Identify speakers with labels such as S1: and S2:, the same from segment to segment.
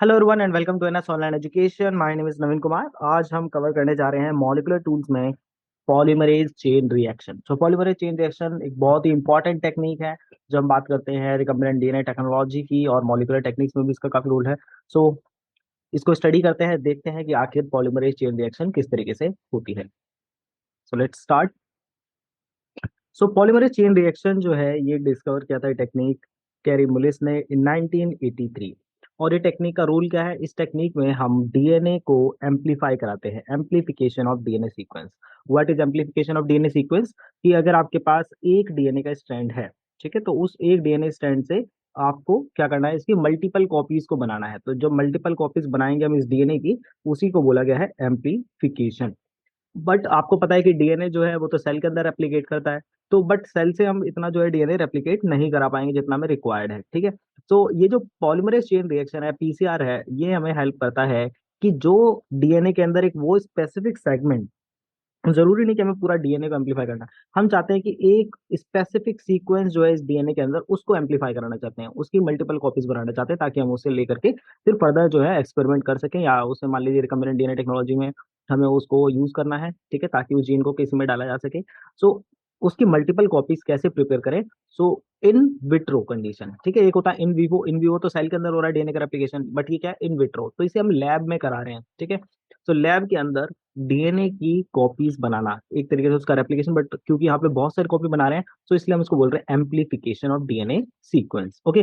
S1: Hello everyone and welcome to NS online education. My name is Naveen Kumar. आज हम cover करने जा रहे हैं मॉलिक्यूलर टूल्स में polymerase chain reaction. Polymerase chain reaction एक बहुत ही इंपॉर्टेंट टेक्निक है। जब हम बात करते हैं रिकम्बिनेंट डीएनए टेक्नोलॉजी की और मॉलिक्यूलर टेक्निक्स में भी इसका काफी रोल है। सो इसको स्टडी करते हैं, देखते हैं कि आखिर पॉलीमरेज चेन रिएक्शन किस तरीके से होती है। So let's start. Polymerase chain reaction जो है ये डिस्कवर किया था टेक्निक कैरी मुलिस ने इन 1983। और ये टेक्निक का रूल क्या है? इस टेक्निक में हम डीएनए को एम्पलीफाई कराते हैं, amplification of DNA sequence. What is amplification of DNA sequence? कि अगर आपके पास एक डीएनए का स्ट्रैंड है, ठीक है, तो उस एक डीएनए स्ट्रैंड से आपको क्या करना है? इसकी मल्टीपल कॉपीज को बनाना है। तो जो मल्टीपल कॉपीज बनाएंगे हम इस डीएनए की, उसी को बोला गया है एम्पलीफिकेशन। बट आपको पता है कि डीएनए जो है वो तो सेल के अंदर रेप्लिकेट करता है। तो बट सेल से हम इतना जो है डीएनए रेप्लिकेट नहीं करा पाएंगे जितना हमें रिक्वायर्ड है, ठीक है। तो ये जो पॉलीमरेज चेन रिएक्शन है, पीसीआर है, ये हमें हेल्प करता है कि जो डीएनए के अंदर एक वो स्पेसिफिक सेगमेंट, जरूरी नहीं कि हमें पूरा डीएनए को एम्पलीफाई करना। हम चाहते हैं कि एक स्पेसिफिक सीक्वेंस जो है इस डीएनए के अंदर, उसको एम्पलीफाई कराना चाहते हैं, उसकी मल्टीपल कॉपीज बनाना चाहते हैं, ताकि हम उसे लेकर के फिर फर्दर जो है एक्सपेरिमेंट कर सकें, या उसे मान लीजिए रिकम्बिनेंट डीएनए टेक्नोलॉजी में हमें उसको यूज करना है, ठीक है, ताकि उस जीन को किसी में डाला जा सके। सो उसकी मल्टीपल कॉपीज कैसे प्रिपेयर करें? सो इन विट्रो कंडीशन, ठीक है। एक होता है इन विवो, इन विवो तो सेल के अंदर हो रहा है डीएनए का रेप्लिकेशन, बट ये क्या है? इन विट्रो, तो इसे हम लैब में करा रहे हैं, ठीक है। तो लैब के अंदर डीएनए की कॉपीज बनाना, एक तरीके से उसका रेप्लिकेशन, बट क्योंकि यहाँ पे बहुत सारी कॉपी बना रहे हैं, तो इसलिए हम इसको बोल रहे हैं amplification of DNA sequence. Okay,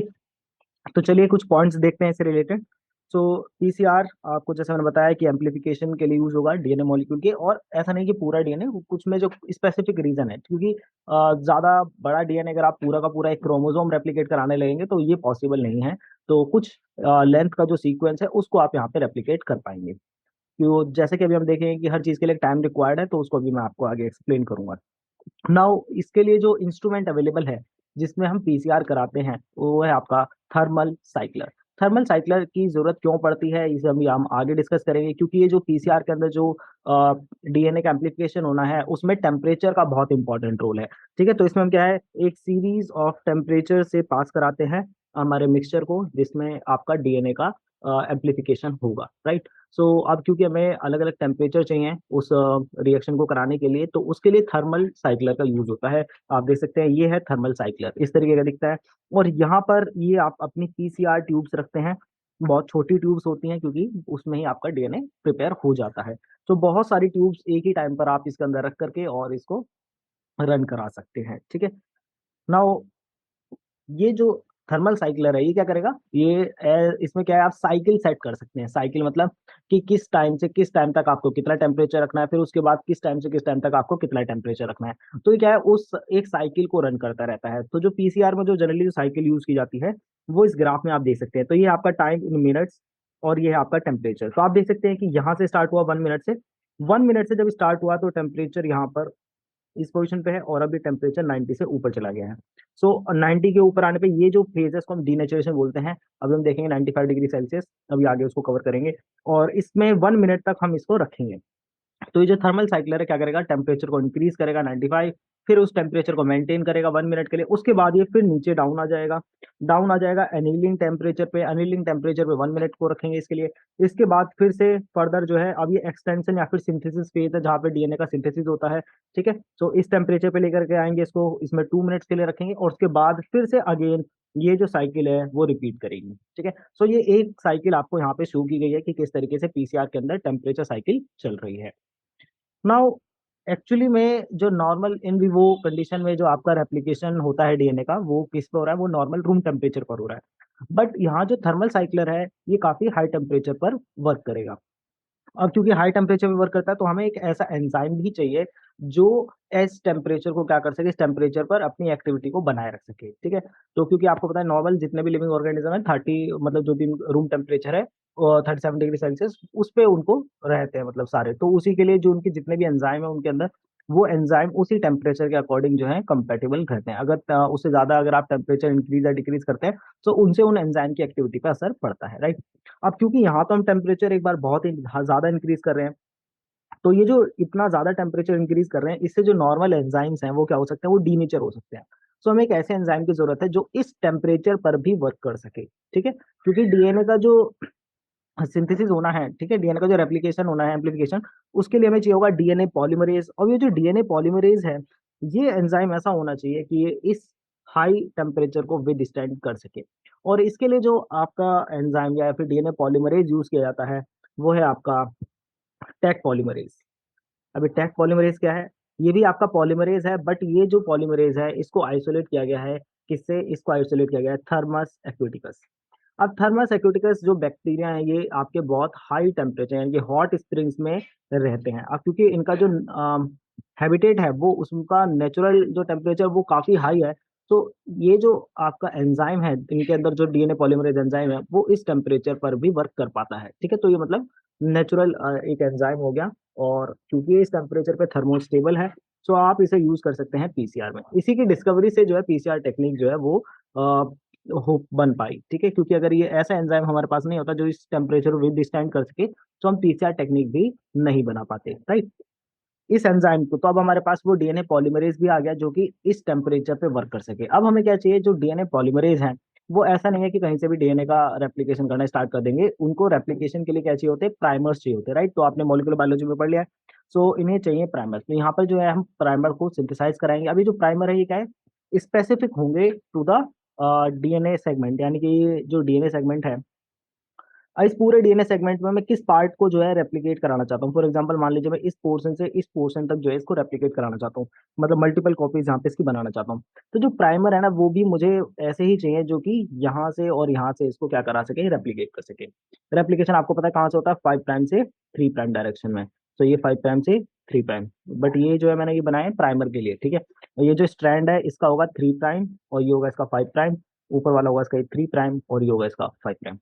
S1: तो चलिए कुछ पॉइंट्स देखते हैं इससे रिलेटेड। सो पीसीआर आपको जैसे मैंने बताया कि एम्पलीफिकेशन के लिए यूज होगा डीएनए मॉलिक्यूल के, और ऐसा नहीं कि पूरा डीएनए, कुछ में जो स्पेसिफिक रीजन है, क्योंकि ज्यादा बड़ा डीएनए अगर आप पूरा का पूरा एक क्रोमोसोम रेप्लिकेट कराने लगेंगे तो ये पॉसिबल नहीं है। तो कुछ लेंथ का जो सीक्वेंस है उसको आप यहाँ पे रेप्लिकेट कर पाएंगे। तो जैसे कि अभी हम देखेंगे कि हर चीज के लिए टाइम रिक्वायर्ड है, तो उसको अभी मैं आपको आगे एक्सप्लेन करूंगा। नाउ इसके लिए जो इंस्ट्रूमेंट अवेलेबल है जिसमें हम पीसीआर कराते हैं, वो है आपका थर्मल साइक्लर। थर्मल साइक्लर की जरूरत क्यों पड़ती है, इसे हम आगे डिस्कस करेंगे, क्योंकि ये जो पीसीआर के अंदर जो डीएनए का एम्प्लीफिकेशन होना है, उसमें टेम्परेचर का बहुत इंपॉर्टेंट रोल है, ठीक है। तो इसमें हम क्या है, एक सीरीज ऑफ टेम्परेचर से पास कराते हैं हमारे मिक्सचर को, जिसमें आपका डीएनए का एम्प्लीफिकेशन होगा, राइट। सो अब क्योंकि हमें अलग अलग टेम्परेचर चाहिए उस रिएक्शन को कराने के लिए, तो उसके लिए थर्मल साइक्लर का यूज होता है। आप देख सकते हैं ये है थर्मल साइक्लर, इस तरीके का दिखता है। और यहाँ पर ये आप अपनी पीसीआर ट्यूब्स रखते हैं, बहुत छोटी ट्यूब्स होती हैं, क्योंकि उसमें ही आपका डीएनए प्रिपेयर हो जाता है। तो बहुत सारी ट्यूब्स एक ही टाइम पर आप इसके अंदर रख करके और इसको रन करा सकते हैं, ठीक है। नाउ ये जो थर्मल साइक्लर है, ये क्या करेगा? ये इसमें क्या है, आप साइकिल सेट कर सकते हैं। साइकिल मतलब कि किस टाइम से किस टाइम तक आपको कितना टेम्परेचर रखना है, फिर उसके बाद किस टाइम से किस टाइम तक आपको कितना टेम्परेचर रखना है। तो ये क्या है, उस एक साइकिल को रन करता रहता है। तो जो पीसीआर में जो जनरली जो साइकिल यूज की जाती है, वो इस ग्राफ में आप देख सकते हैं। तो ये आपका टाइम इन मिनट्स, और ये है आपका टेम्परेचर। तो आप देख सकते हैं कि यहाँ से स्टार्ट हुआ 1 मिनट से, 1 मिनट से जब स्टार्ट हुआ तो टेम्परेचर यहाँ पर इस पोजीशन पे है, और अभी टेम्परेचर 90 से ऊपर चला गया है। सो 90 के ऊपर आने पे ये जो फेजेस को हम डीनेचुरेशन बोलते हैं। अभी हम देखेंगे 95 डिग्री सेल्सियस, अभी आगे उसको कवर करेंगे। और इसमें 1 मिनट तक हम इसको रखेंगे। तो ये जो थर्मल साइक्लर है क्या करेगा, टेम्परेचर को इंक्रीज करेगा 95, फिर उस टेम्परेचर को मेंटेन करेगा 1 मिनट के लिए, उसके बाद ये फिर नीचे डाउन आ जाएगा। डाउन आ जाएगा एनीलिंग टेम्परेचर पे, एनीलिंग टेम्परेचर पे 1 मिनट को रखेंगे इसके लिए। इसके बाद फिर से फर्दर जो है, अब ये एक्सटेंशन या फिर सिंथेसिस फेज है, जहाँ पे डीएनए का सिंथेसिस होता है, ठीक है। तो इस टेम्परेचर पे लेकर के आएंगे इसको, इसमें 2 मिनट्स के लिए रखेंगे, और उसके बाद फिर से अगेन ये जो साइकिल है वो रिपीट करेगी, ठीक है। सो ये एक साइकिल आपको यहाँ पे शो की गई है कि किस तरीके से पीसीआर के अंदर टेम्परेचर साइकिल चल रही है। नाउ एक्चुअली में जो नॉर्मल इन विवो कंडीशन में जो आपका रेप्लिकेशन होता है डीएनए का, वो किस पे हो रहा है? वो नॉर्मल रूम टेम्परेचर पर हो रहा है। बट यहाँ जो थर्मल साइक्लर है, ये काफी हाई टेम्परेचर पर वर्क करेगा। अब क्योंकि हाई टेम्परेचर पे वर्क करता है, तो हमें एक ऐसा एंजाइम भी चाहिए जो इस टेम्परेचर को क्या कर सके, इस टेम्परेचर पर अपनी एक्टिविटी को बनाए रख सके, ठीक है। तो क्योंकि आपको पता है नॉर्मल जितने भी लिविंग ऑर्गेनिज्म है, 30 मतलब जो भी रूम टेम्परेचर है, 37 डिग्री सेल्सियस, उस पे उनको रहते हैं, मतलब सारे। तो उसी के लिए जो उनके जितने भी एंजाइम है उनके अंदर, वो एंजाइम उसी टेम्परेचर के अकॉर्डिंग जो है कंपेटेबल रहते हैं। अगर उससे ज्यादा अगर आप टेम्परेचर इंक्रीज या डिक्रीज करते हैं, तो उनसे उन एंजाइम की एक्टिविटी पर असर पड़ता है, राइट। अब क्योंकि यहाँ तो हम टेम्परेचर एक बार बहुत ही ज्यादा इंक्रीज कर रहे हैं, तो ये जो इतना ज्यादा टेम्परेचर इंक्रीज कर रहे हैं, इससे जो नॉर्मल एंजाइम्स हैं वो क्या हो सकते हैं? वो डीनेचर हो सकते हैं। सो हमें एक ऐसे एंजाइम की जरूरत है जो इस टेम्परेचर पर भी वर्क कर सके, ठीक है। क्योंकि डीएनए का जो सिंथेसिस होना है, ठीक है, डीएनए का जो रेप्लिकेशन होना है, एम्प्लीफिकेशन, उसके लिए हमें चाहिए होगा डीएनए पॉलीमरेज। और ये जो डीएनए पॉलीमरेज है, ये एंजाइम ऐसा होना चाहिए कि ये इस हाई टेम्परेचर को विद स्टैंड कर सके। और इसके लिए जो आपका एंजाइम या फिर डीएनए पॉलीमरेज यूज किया जाता है, वो है आपका टैक पॉलीमरेज। अभी टैक पॉलीमरेज क्या है? ये भी आपका पॉलीमरेज है, बट ये जो पॉलीमरेज है, इसको आइसोलेट किया गया है। किससे इसको आइसोलेट किया गया है? थर्मस एक्विटिकस। अब थर्मस एक्विटिकस जो बैक्टीरिया है, ये आपके बहुत हाई टेम्परेचर यानी कि हॉट स्प्रिंग्स में रहते हैं। अब क्योंकि इनका जो हैबिटेट है, वो उसका नेचुरल जो टेम्परेचर वो काफी हाई है, तो ये जो आपका एंजाइम है, इनके अंदर जो डीएनए पॉलीमरेज एंजाइम है, वो इस टेम्परेचर पर भी वर्क कर पाता है। ठीक है, तो ये मतलब नेचुरल एक एंजाइम हो गया। और क्योंकि ये इस टेम्परेचर पे थर्मोस्टेबल है, तो आप इसे यूज कर सकते हैं पीसीआर में। इसी की डिस्कवरी से जो है पीसीआर टेक्निक जो है वो हो बन पाई। ठीक है, क्योंकि अगर ये ऐसा एंजाइम हमारे पास नहीं होता जो इस टेम्परेचर विद स्टैंड कर सके, तो हम पीसीआर टेक्निक भी नहीं बना पाते, राइट। इस एंजाइम को, तो अब हमारे पास वो डीएनए पॉलीमरेज भी आ गया जो कि इस टेम्परेचर पे वर्क कर सके। अब हमें क्या चाहिए? जो डीएनए पॉलीमरेज है, वो ऐसा नहीं है कि कहीं से भी डीएनए का रेप्लिकेशन करना स्टार्ट कर देंगे। उनको रेप्लिकेशन के लिए क्या चाहिए होते हैं? प्राइमर्स चाहिए होते हैं, राइट। तो आपने मॉलिक्यूलर बायोलॉजी में पढ़ लिया है। सो इन्हें चाहिए प्राइमर्स। तो यहाँ पर जो है हम प्राइमर को सिंथेसाइज कराएंगे। अभी जो प्राइमर है, ये क्या है? स्पेसिफिक होंगे टू द डीएनए सेगमेंट, यानी कि ये जो डीएनए सेगमेंट है, इस पूरे डीएनए सेगमेंट में मैं किस पार्ट को जो है रेप्लिकेट कराना चाहता हूँ। फॉर एग्जांपल मान लीजिए मैं इस पोर्शन से इस पोर्शन तक जो है इसको रेप्लिकेट कराना चाहता हूँ, मतलब मल्टीपल कॉपीज यहाँ पे इसकी बनाना चाहता हूँ। तो जो प्राइमर है ना, वो भी मुझे ऐसे ही चाहिए जो कि यहाँ से और यहाँ से इसको क्या करा सके? रेप्लिकेट कर सके। रेप्लिकेशन आपको पता है कहाँ से होता है? 5 प्राइम से 3 प्राइम डायरेक्शन में। तो ये 5 प्राइम से 3 प्राइम, बट ये जो है मैंने ये बनाया है प्राइमर के लिए, ठीक है। और ये जो स्ट्रैंड है, इसका होगा 3 प्राइम, और ये होगा इसका 5 प्राइम। ऊपर वाला होगा इसका 3 प्राइम, और ये होगा इसका 5 प्राइम।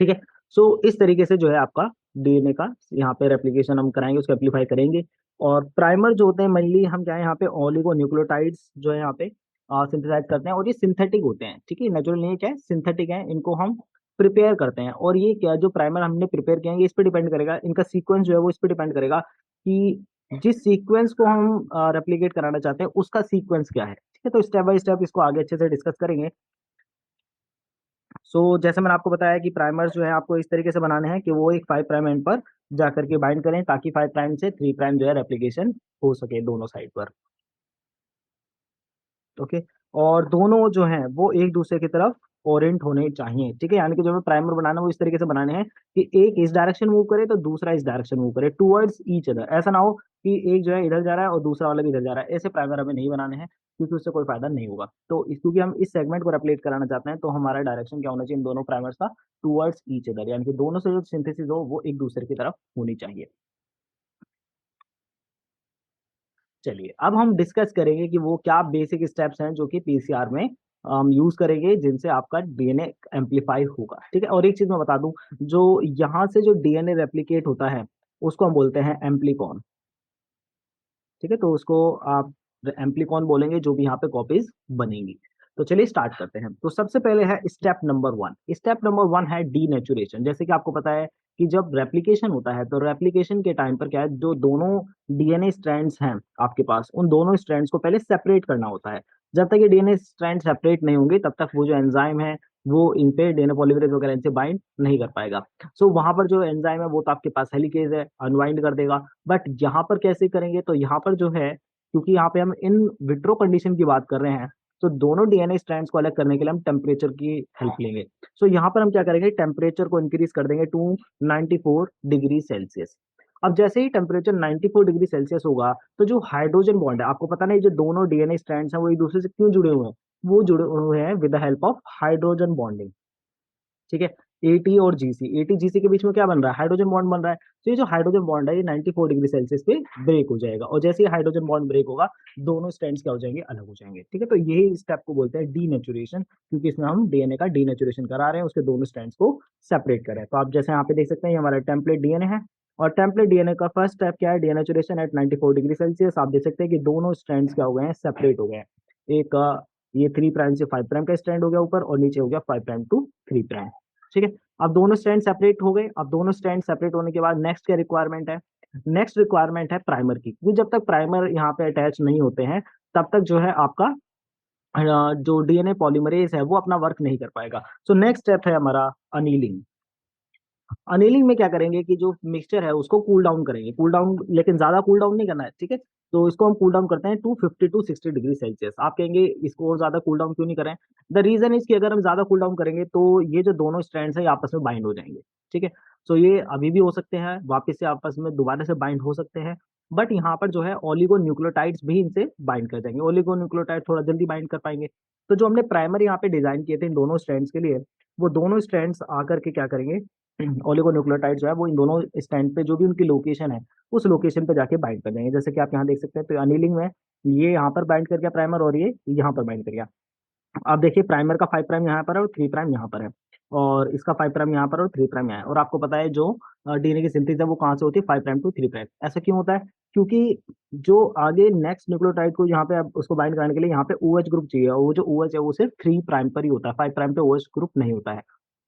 S1: ठीक है। सो इस तरीके से जो है आपका डीएनए का यहाँ पे रेप्लिकेशन हम कराएंगे, उसको एम्पलीफाई करेंगे। और प्राइमर जो होते हैं, मेनली हम क्या है यहाँ पे ऑलिगो न्यूक्लियोटाइड्स जो है यहाँ पे सिंथेसाइज करते हैं, और ये सिंथेटिक होते हैं। ठीक है, नेचुरल नहीं है, क्या है? सिंथेटिक है। इनको हम प्रिपेयर करते हैं। और ये क्या, जो प्राइमर हमने प्रिपेयर किया है, ये इस पे डिपेंड करेगा, इनका सीक्वेंस जो है वो इस पे डिपेंड करेगा कि जिस सीक्वेंस को हम रेप्लिकेट कराना चाहते हैं, उसका सीक्वेंस क्या है। ठीक है, तो स्टेप बाय स्टेप इसको आगे अच्छे से डिस्कस करेंगे। जैसे मैंने आपको बताया कि प्राइमर्स जो है आपको इस तरीके से बनाने हैं कि वो एक 5 प्राइम एंड पर जाकर के बाइंड करें, ताकि 5 प्राइम से 3 प्राइम जो है रेप्लिकेशन हो सके दोनों साइड पर। ओके। और दोनों जो हैं वो एक दूसरे की तरफ ओरिएंट होने चाहिए। ठीक है, यानी कि जो हमें प्राइमर बनाना है वो इस तरीके से बनाने हैं कि एक इस डायरेक्शन मूव करे तो दूसरा इस डायरेक्शन मूव करे, टुवर्ड्स ईच अदर। ऐसा ना हो कि एक जो है इधर जा रहा है और दूसरा वाला भी इधर जा रहा है। ऐसे प्राइमर हमें नहीं बनाने हैं, क्योंकि उससे कोई फायदा नहीं होगा। तो क्योंकि हम इस सेगमेंट को रेप्लिकेट कराना चाहते हैं, तो हमारा डायरेक्शन क्या होना चाहिए इन दोनों प्राइमर्स का? टुवर्ड्स ईच अदर, यानी कि दोनों से जो सिंथेसिस हो वो एक दूसरे की तरफ होनी चाहिए। चलिए, अब हम डिस्कस करेंगे कि वो क्या बेसिक स्टेप्स हैं जो कि पीसीआर में हम यूज करेंगे, जिनसे आपका डीएनए एम्पलीफाई होगा। ठीक है, और एक चीज मैं बता दूं, जो यहाँ से जो डीएनए रेप्लिकेट होता है, उसको हम बोलते हैं एम्प्लीकॉन। ठीक है, तो उसको आप एम्प्लीकॉन बोलेंगे जो भी यहाँ पे कॉपीज बनेंगी। तो चलिए स्टार्ट करते हैं। तो सबसे पहले है स्टेप नंबर 1। स्टेप नंबर 1 है डीनेचुरेशन। जैसे कि आपको पता है कि जब रेप्लिकेशन होता है, तो रेप्लिकेशन के टाइम पर क्या है, जो दोनों डीएनए स्ट्रैंड्स हैं आपके पास, उन दोनों स्ट्रैंड्स को पहले सेपरेट करना होता है। जब तक ये डीएनए स्ट्रैंड सेपरेट नहीं होंगे, तब तक वो जो एंजाइम है, वो इन पे डीएनए पॉलीमरेज वगैरह इनसे बाइंड नहीं कर पाएगा। वहां पर जो एंजाइम है, वो तो आपके पास हेलिकेज है, अनवाइंड कर देगा। बट यहाँ पर कैसे करेंगे? तो यहाँ पर जो है, क्योंकि यहाँ पे हम इन विट्रो कंडीशन की बात कर रहे हैं, तो दोनों डीएनए स्ट्रैंड्स को अलग करने के लिए हम टेम्परेचर की हेल्प लेंगे। यहाँ पर हम क्या करेंगे? टेम्परेचर को इंक्रीज कर देंगे टू 94 डिग्री सेल्सियस। अब जैसे ही टेम्परेचर 94 डिग्री सेल्सियस होगा, तो जो हाइड्रोजन बॉन्ड है, आपको पता नहीं जो दोनों डीएनए स्ट्रैंड्स हैं वो एक दूसरे से क्यों जुड़े हुए हैं? वो जुड़े हुए हैं with the help of hydrogen bonding. ठीक है, एटी और जीसी, एटी जीसी के बीच में क्या बन रहा है? हाइड्रोजन बॉन्ड बन रहा है। तो ये जो हाइड्रोजन बॉन्ड है, ये 94 डिग्री सेल्सियस पे ब्रेक हो जाएगा, और जैसे ही हाइड्रोजन बॉन्ड ब्रेक होगा, दोनों स्ट्रैंड्स क्या हो जाएंगे? अलग हो जाएंगे। ठीक है, तो यही स्टेप को बोलते हैं डीनेचुरेशन, क्योंकि इसमें हम डीएनए का डीनेचुरेशन करा रहे हैं, उसके दोनों स्ट्रैंड्स को सेपरेट कर रहे हैं। तो आप जैसे यहाँ पे देख सकते हैं, ये हमारा टेम्पलेट डीएनए है। और टेम्पलेट डीएनए का फर्स्ट स्टेप क्या है? Denaturation at 94 degree Celsius. आप देख सकते हैं कि दोनों स्ट्रैंड्स क्या हो गए हैं? सेपरेट हो गए हैं। एक ये 3 प्राइम से 5 प्राइम का स्ट्रैंड हो गया ऊपर, और नीचे हो गया 5 प्राइम टू 3 प्राइम। ठीक है, अब दोनों स्ट्रैंड सेपरेट हो गए। अब दोनों स्ट्रैंड सेपरेट होने के बाद नेक्स्ट क्या रिक्वायरमेंट है? नेक्स्ट रिक्वायरमेंट है प्राइमर की, क्योंकि जब तक प्राइमर यहाँ पे अटैच नहीं होते हैं, तब तक जो है आपका जो डीएनए पॉलीमरेज है वो अपना वर्क नहीं कर पाएगा। नेक्स्ट स्टेप है हमारा अनीलिंग। अनिलिंग में क्या करेंगे कि जो मिक्सचर है उसको कूल डाउन करेंगे, कूल डाउन, लेकिन ज्यादा कूल डाउन नहीं करना है, ठीक है। तो इसको हम कूल डाउन करते हैं 250 टू 60 डिग्री सेल्सियस। आप कहेंगे इसको और ज्यादा कूल डाउन क्यों नहीं करें? द रीजन इज कि अगर हम ज्यादा कूल डाउन करेंगे तो ये जो दोनों स्ट्रैंड्स है आपस में बाइंड हो जाएंगे, ठीक है। सो ये अभी भी हो सकते हैं, वापस से आपस में दोबारा से बाइंड हो सकते हैं, बट यहाँ पर जो है ओलिगोन्यूक्लियोटाइड्स भी इनसे बाइंड कर जाएंगे, ओलिगोन्यूक्लियोटाइड थोड़ा जल्दी बाइंड कर पाएंगे। तो जो हमने प्राइमर यहाँ पे डिजाइन किए थे इन दोनों स्ट्रैंड्स के लिए, वो दोनों स्ट्रैंड्स आकर के क्या करेंगे, ओलिगोन्यूक्लियोटाइड जो है वो इन दोनों स्टैंड पे जो भी उनकी लोकेशन है उस लोकेशन पे जाके बाइंड कर देंगे। जैसे कि आप यहाँ देख सकते हैं, तो अनिलिंग में ये यहाँ पर बाइंड कर गया प्राइमर, और ये यहाँ पर बाइंड कर गया। आप देखिए प्राइमर का 5 प्राइम यहाँ पर है और 3 प्राइम यहाँ पर है, और इसका 5 प्राइम यहाँ पर और 3 प्राइम यहाँ है। और आपको पता है जो डीएनए की सिंथेसिस है वो कहाँ से होती है, 5 प्राइम टू 3 प्राइम। ऐसा क्यों होता है? क्योंकि जो आगे नेक्स्ट न्यूक्लियोटाइड को यहाँ पे आप उसको बाइंड कराने के लिए यहाँ पे OH ग्रुप चाहिए, और वो जो OH है वो सिर्फ 3 प्राइम पर ही होता है, 5 प्राइम पे OH ग्रुप नहीं होता है।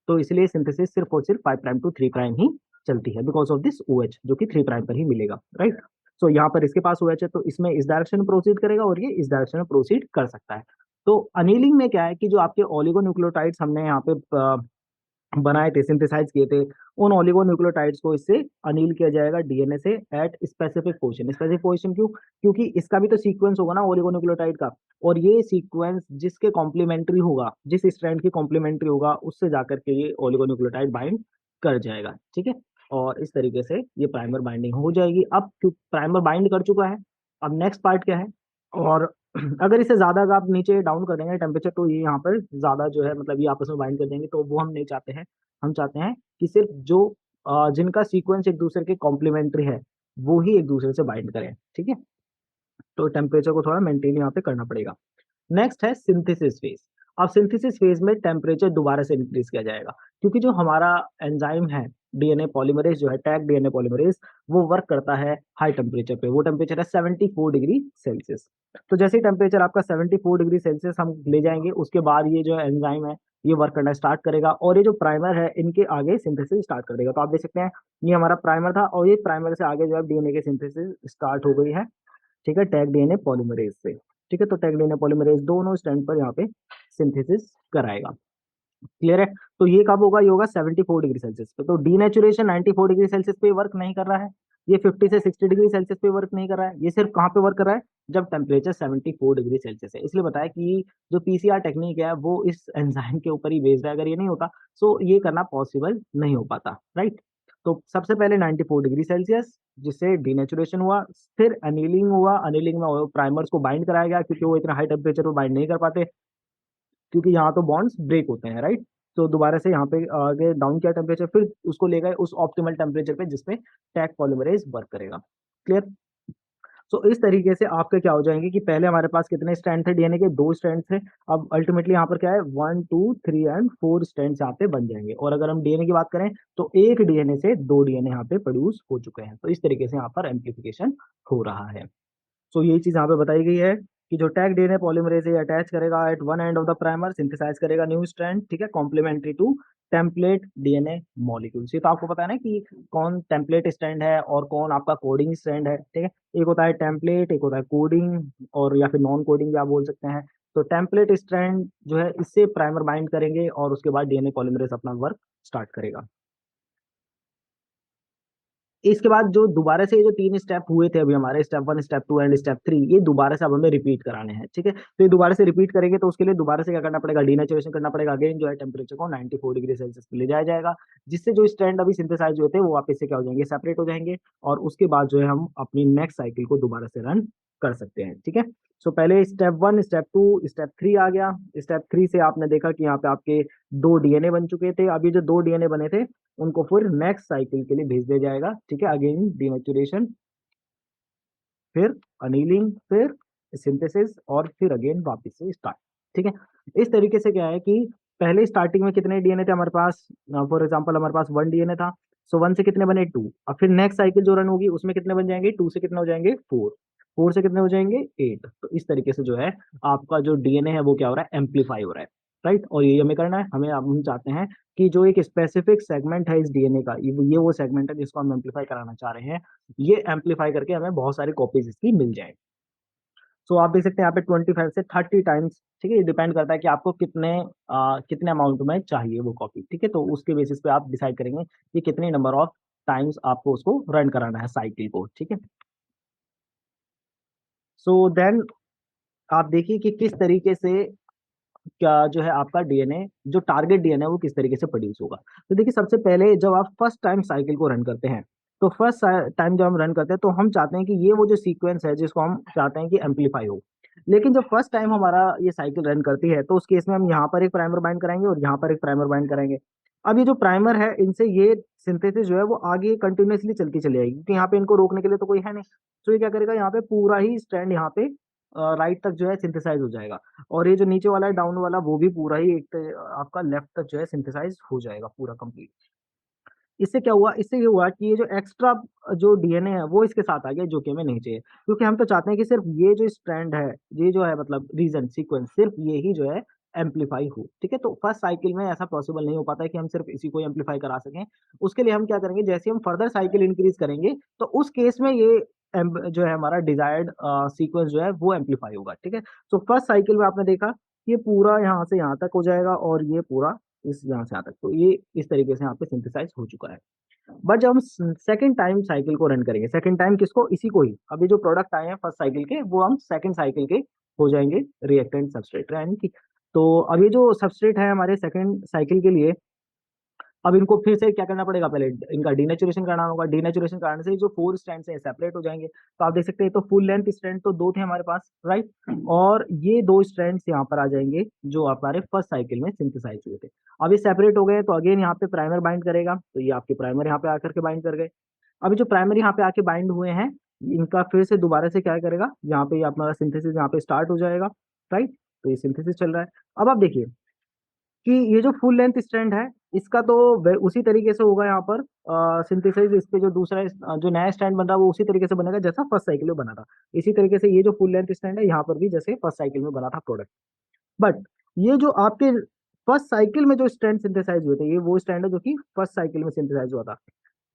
S1: तो इसलिए सिंथेसिस सिर्फ और सिर्फ 5 प्राइम टू 3 प्राइम ही चलती है, बिकॉज ऑफ दिस OH जो कि 3 प्राइम पर ही मिलेगा, राइट। सो यहाँ पर इसके पास OH है तो इसमें इस डायरेक्शन में प्रोसीड करेगा और ये इस डायरेक्शन में प्रोसीड कर सकता है। तो अनिलिंग में क्या है कि जो आपके ओलिगोन्यूक्लियोटाइड्स हमने यहाँ पे बनाए थे, सिंथेसाइज किए थे, उन ओलिगोन्यूक्लियोटाइड्स को इससे अनिल किया जाएगा डीएनए से at specific position. Specific position क्यों? क्योंकि इसका भी तो सीक्वेंस होगा ना ओलिगोन्यूक्लियोटाइड का, और ये सीक्वेंस जिसके कॉम्प्लीमेंट्री होगा, जिस स्ट्रैंड की कॉम्प्लीमेंट्री होगा उससे जाकर के ये ओलिगोन्यूक्लियोटाइड बाइंड कर जाएगा, ठीक है। और इस तरीके से ये प्राइमर बाइंडिंग हो जाएगी। अब क्यों प्राइमर बाइंड कर चुका है, अब नेक्स्ट पार्ट क्या है? और अगर इसे ज्यादा अगर आप नीचे डाउन कर देंगे टेम्परेचर, तो ये यहाँ पर ज्यादा जो है मतलब ये आपस में बाइंड कर देंगे, तो वो हम नहीं चाहते हैं। हम चाहते हैं कि सिर्फ जो जिनका सीक्वेंस एक दूसरे के कॉम्प्लीमेंट्री है वो ही एक दूसरे से बाइंड करें, ठीक है। तो टेम्परेचर को थोड़ा मेंटेन यहाँ पे करना पड़ेगा। नेक्स्ट है सिंथेसिस फेज। अब सिंथेसिस फेज में टेम्परेचर दोबारा से इंक्रीज किया जाएगा, क्योंकि जो हमारा एंजाइम है डीएनए पॉलीमरेज जो है, टैग डीएनए पॉलीमरेज, वो वर्क करता है हाई टेम्परेचर पे। वो टेम्परेचर है 74 डिग्री सेल्सियस। तो जैसे ही टेम्परेचर आपका 74 डिग्री सेल्सियस हम ले जाएंगे, उसके बाद ये जो एंजाइम है ये वर्क करना स्टार्ट करेगा, और ये जो प्राइमर है इनके आगे सिंथेसिस स्टार्ट कर देगा। तो आप देख सकते हैं ये हमारा प्राइमर था, और ये प्राइमर से आगे जो है डीएनए की सिंथेसिस स्टार्ट हो गई है, ठीक है, टैग डीएनए पॉलीमरेज से। ठीक है, तो टैग डीएनए पॉलीमरेज दोनों स्टैंड पर यहाँ पे सिंथेसिस कराएगा। क्लियर है? तो ये कब होगा? ये होगा 74 डिग्री सेल्सियस पे। तो डीनेचुरेशन 94 डिग्री सेल्सियस पे वर्क नहीं कर रहा है, ये 50 से 60 डिग्री सेल्सियस पे वर्क नहीं कर रहा है, ये सिर्फ कहाँ पे वर्क कर रहा है? जब टेम्परेचर 74 डिग्री सेल्सियस है। इसलिए बताया कि जो पीसीआर टेक्निक है वो इस एंजाइम के ऊपर ही बेस्ड है। अगर ये नहीं होता तो ये करना पॉसिबल नहीं हो पाता, राइट। तो सबसे पहले 94 डिग्री सेल्सियस जिससे डीनेचुरेशन हुआ, फिर अनिलिंग हुआ। अनिलिंग में प्राइमर्स को बाइंड कराया गया, क्योंकि वो इतना हाई टेम्परेचर पर बाइंड नहीं कर पाते, क्योंकि यहाँ तो बॉन्ड्स ब्रेक होते हैं, राइट। तो दोबारा से यहाँ पे आगे डाउन किया टेम्परेचर, फिर उसको ले गए उस ऑप्टिमल टेम्परेचर पे जिसपे टैग पॉलीमरेज वर्क करेगा। क्लियर? सो इस तरीके से आपके क्या हो जाएंगे कि पहले हमारे पास कितने स्ट्रैंड थे डीएनए के? 2 स्ट्रैंड थे। अब अल्टीमेटली यहाँ पर क्या है, 1 2 3 एंड 4 स्ट्रैंड यहाँ पे बन जाएंगे। और अगर हम डीएनए की बात करें तो एक डीएनए से 2 डीएनए यहाँ पे प्रोड्यूस हो चुके हैं। तो इस तरीके से यहाँ पर एम्प्लीफिकेशन हो रहा है। सो यही चीज यहाँ पे बताई गई है कि जो टैग डीएनए पॉलीमरेज है अटैच करेगा at one end of the primer, synthesise करेगा न्यू स्ट्रैंड, ठीक है, complementary to template DNA molecules. ये तो आपको पता है ना कि कौन टेम्पलेट स्ट्रैंड है और कौन आपका कोडिंग स्ट्रैंड है, ठीक है। एक होता है टेम्पलेट, एक होता है कोडिंग, और या फिर नॉन कोडिंग भी आप बोल सकते हैं। तो टेम्पलेट स्ट्रैंड जो है इससे प्राइमर बाइंड करेंगे और उसके बाद डीएनए पॉलीमरेज अपना वर्क स्टार्ट करेगा। इसके बाद जो दोबारा से ये जो 3 स्टेप हुए थे अभी हमारे, स्टेप 1 स्टेप 2 एंड स्टेप 3, ये दोबारा से अब हमें रिपीट कराने हैं, ठीक है। तो ये दोबारा से रिपीट करेंगे तो उसके लिए दोबारा से क्या करना पड़ेगा? डीनेचुरेशन करना पड़ेगा। अगेन जो है टेम्परेचर को 94 डिग्री सेल्सियस पे ले जाया जाएगा, जिससे जो स्ट्रैंड अभी सिंथेसाइज हुए थे वो वापस से क्या हो जाएंगे? सेपरेट हो जाएंगे। और उसके बाद जो है हम अपनी नेक्स्ट साइकिल को दोबारा से रन कर सकते हैं, ठीक है। सो पहले स्टेप 1 स्टेप 2 स्टेप 3 आ गया। स्टेप 3 से आपने देखा कि यहाँ पे आपके 2 डीएनए बन चुके थे। अब ये जो 2 डीएनए बने थे उनको फिर नेक्स्ट साइकिल के लिए भेज दिया जाएगा, ठीक है। अगेन डीनेचुरेशन, फिर अनीलिंग, फिर सिंथेसिस, और फिर अगेन वापस से स्टार्ट, ठीक है। इस तरीके से क्या है कि पहले स्टार्टिंग में कितने डीएनए थे हमारे पास? फॉर एग्जांपल हमारे पास 1 डीएनए था, सो 1 से कितने बने? 2। अब फिर नेक्स्ट साइकिल जो रन होगी उसमें कितने बन जाएंगे? 2 से कितने हो जाएंगे? 4। 4 से कितने हो जाएंगे? 8। तो इस तरीके से जो है आपका जो डीएनए है वो क्या हो रहा है? एम्पलीफाई हो रहा है, राइट। और ये हमें करना है, हमें अब हम चाहते हैं कि जो एक स्पेसिफिक सेगमेंट है इस डीएनए का, ये वो सेगमेंट है जिसको हम एम्पलीफाई कराना चाह रहे हैं, ये एम्पलीफाई करके हमें बहुत सारी कॉपीज इसकी मिल जाए। सो आप देख सकते हैं यहाँ पे 25 से 30 टाइम्स, ठीक है, ये डिपेंड करता है कि आपको कितने अमाउंट में चाहिए वो कॉपी, ठीक है, तो उसके बेसिस पे आप डिसाइड करेंगे कि कितनी नंबर ऑफ टाइम्स आपको उसको रन कराना है साइकिल को, ठीक है। सो देन आप देखिए कि किस तरीके से क्या जो है आपका डीएनए, जो टारगेट डीएनए वो किस तरीके से प्रोड्यूस होगा। तो देखिए सबसे पहले जब आप फर्स्ट टाइम साइकिल को रन करते हैं, तो फर्स्ट टाइम जब हम रन करते हैं तो हम चाहते हैं कि ये वो जो सीक्वेंस है जिसको हम चाहते हैं कि एम्पलीफाई हो। लेकिन जब फर्स्ट टाइम हमारा ये साइकिल रन करती है तो उस केस में हम यहाँ पर एक प्राइमर बाइंड कराएंगे और यहाँ पर एक प्राइमर बाइंड कराएंगे। अब ये जो प्राइमर है इनसे ये सिंथेसिस जो है वो आगे कंटिन्यूसली चलती चली जाएगी, क्योंकि यहाँ पे इनको रोकने के लिए तो कोई है नहीं। तो ये क्या करेगा, यहाँ पे पूरा ही स्ट्रैंड यहाँ पे राइट तक जो है सिंथेसाइज हो जाएगा, और ये जो नीचे वाला है डाउन वाला वो भी पूरा ही आपका लेफ्ट तक जो है सिंथेसाइज हो जाएगा पूरा कंप्लीट। इससे क्या हुआ, इससे ये हुआ कि ये जो एक्स्ट्रा जो डीएनए है वो इसके साथ आ गया, जो कि हमें नहीं चाहिए, क्योंकि हम तो चाहते हैं कि सिर्फ ये जो स्ट्रैंड है, ये जो है मतलब रीजन सीक्वेंस, सिर्फ ये ही जो है एम्पलीफाई हो, ठीक है। तो फर्स्ट साइकिल में ऐसा पॉसिबल नहीं हो पाता है कि हम सिर्फ इसी को एम्पलीफाई करा सकें। उसके लिए हम क्या करेंगे, जैसे हम फर्दर साइकिल इंक्रीज करेंगे तो उस केस में ये जो है हमारा डिजायर्ड सीक्वेंस जो है वो एम्पलीफाई होगा, ठीक है। तो फर्स्ट साइकिल में आपने देखा ये पूरा यहाँ से यहाँ तक हो जाएगा और ये पूरा इस यहाँ से यहाँ तक, तो ये इस तरीके से यहाँ पे सिंथेसाइज हो चुका है। बट जब हम सेकंड टाइम साइकिल को रन करेंगे, सेकंड टाइम किसको, इसी को ही, अभी जो प्रोडक्ट आए हैं फर्स्ट साइकिल के वो हम सेकंड साइकिल के हो जाएंगे रिएक्टेंट सबस्ट्रेट, यानी कि तो अब ये जो सबस्ट्रेट है हमारे सेकंड साइकिल के लिए, अब इनको फिर से क्या करना पड़ेगा, पहले इनका डीनेचुरेशन करना होगा। डीनेचुरेशन कराने से जो 4 स्ट्रैंड है सेपरेट हो जाएंगे। तो आप देख सकते हैं तो फुल लेंथ स्ट्रैंड तो 2 थे हमारे पास, राइट, और ये 2 स्ट्रैंड्स यहाँ पर आ जाएंगे जो हमारे फर्स्ट साइकिल में सिंथेसाइज हुए थे। अब ये सेपरेट हो गए तो अगेन यहाँ पे प्राइमर बाइंड करेगा, तो ये आपके प्राइमर यहाँ पे आकर के बाइंड कर गए। अभी जो प्राइमर यहाँ पे आके बाइंड हुए हैं, इनका फिर से दोबारा से क्या करेगा, यहाँ पे अपना सिंथेसिस यहाँ पे स्टार्ट हो जाएगा, राइट। तो ये सिंथेसिस चल रहा है। अब आप देखिए कि ये जो फुल लेंथ स्ट्रैंड है इसका तो उसी तरीके से होगा यहाँ पर सिंथेसाइज, इस पे जो दूसरा जो नया स्टैंड बन रहा है वो उसी तरीके से बनेगा जैसा फर्स्ट साइकिल में बना था। इसी तरीके से ये जो फुल लेंथ स्टैंड है यहाँ पर भी जैसे फर्स्ट साइकिल में बना था प्रोडक्ट। बट ये जो आपके फर्स्ट साइकिल में जो स्टैंड सिंथेसाइज हुए थे, ये वो स्टैंड है जो कि फर्स्ट साइकिल में सिंथेसाइज हुआ था।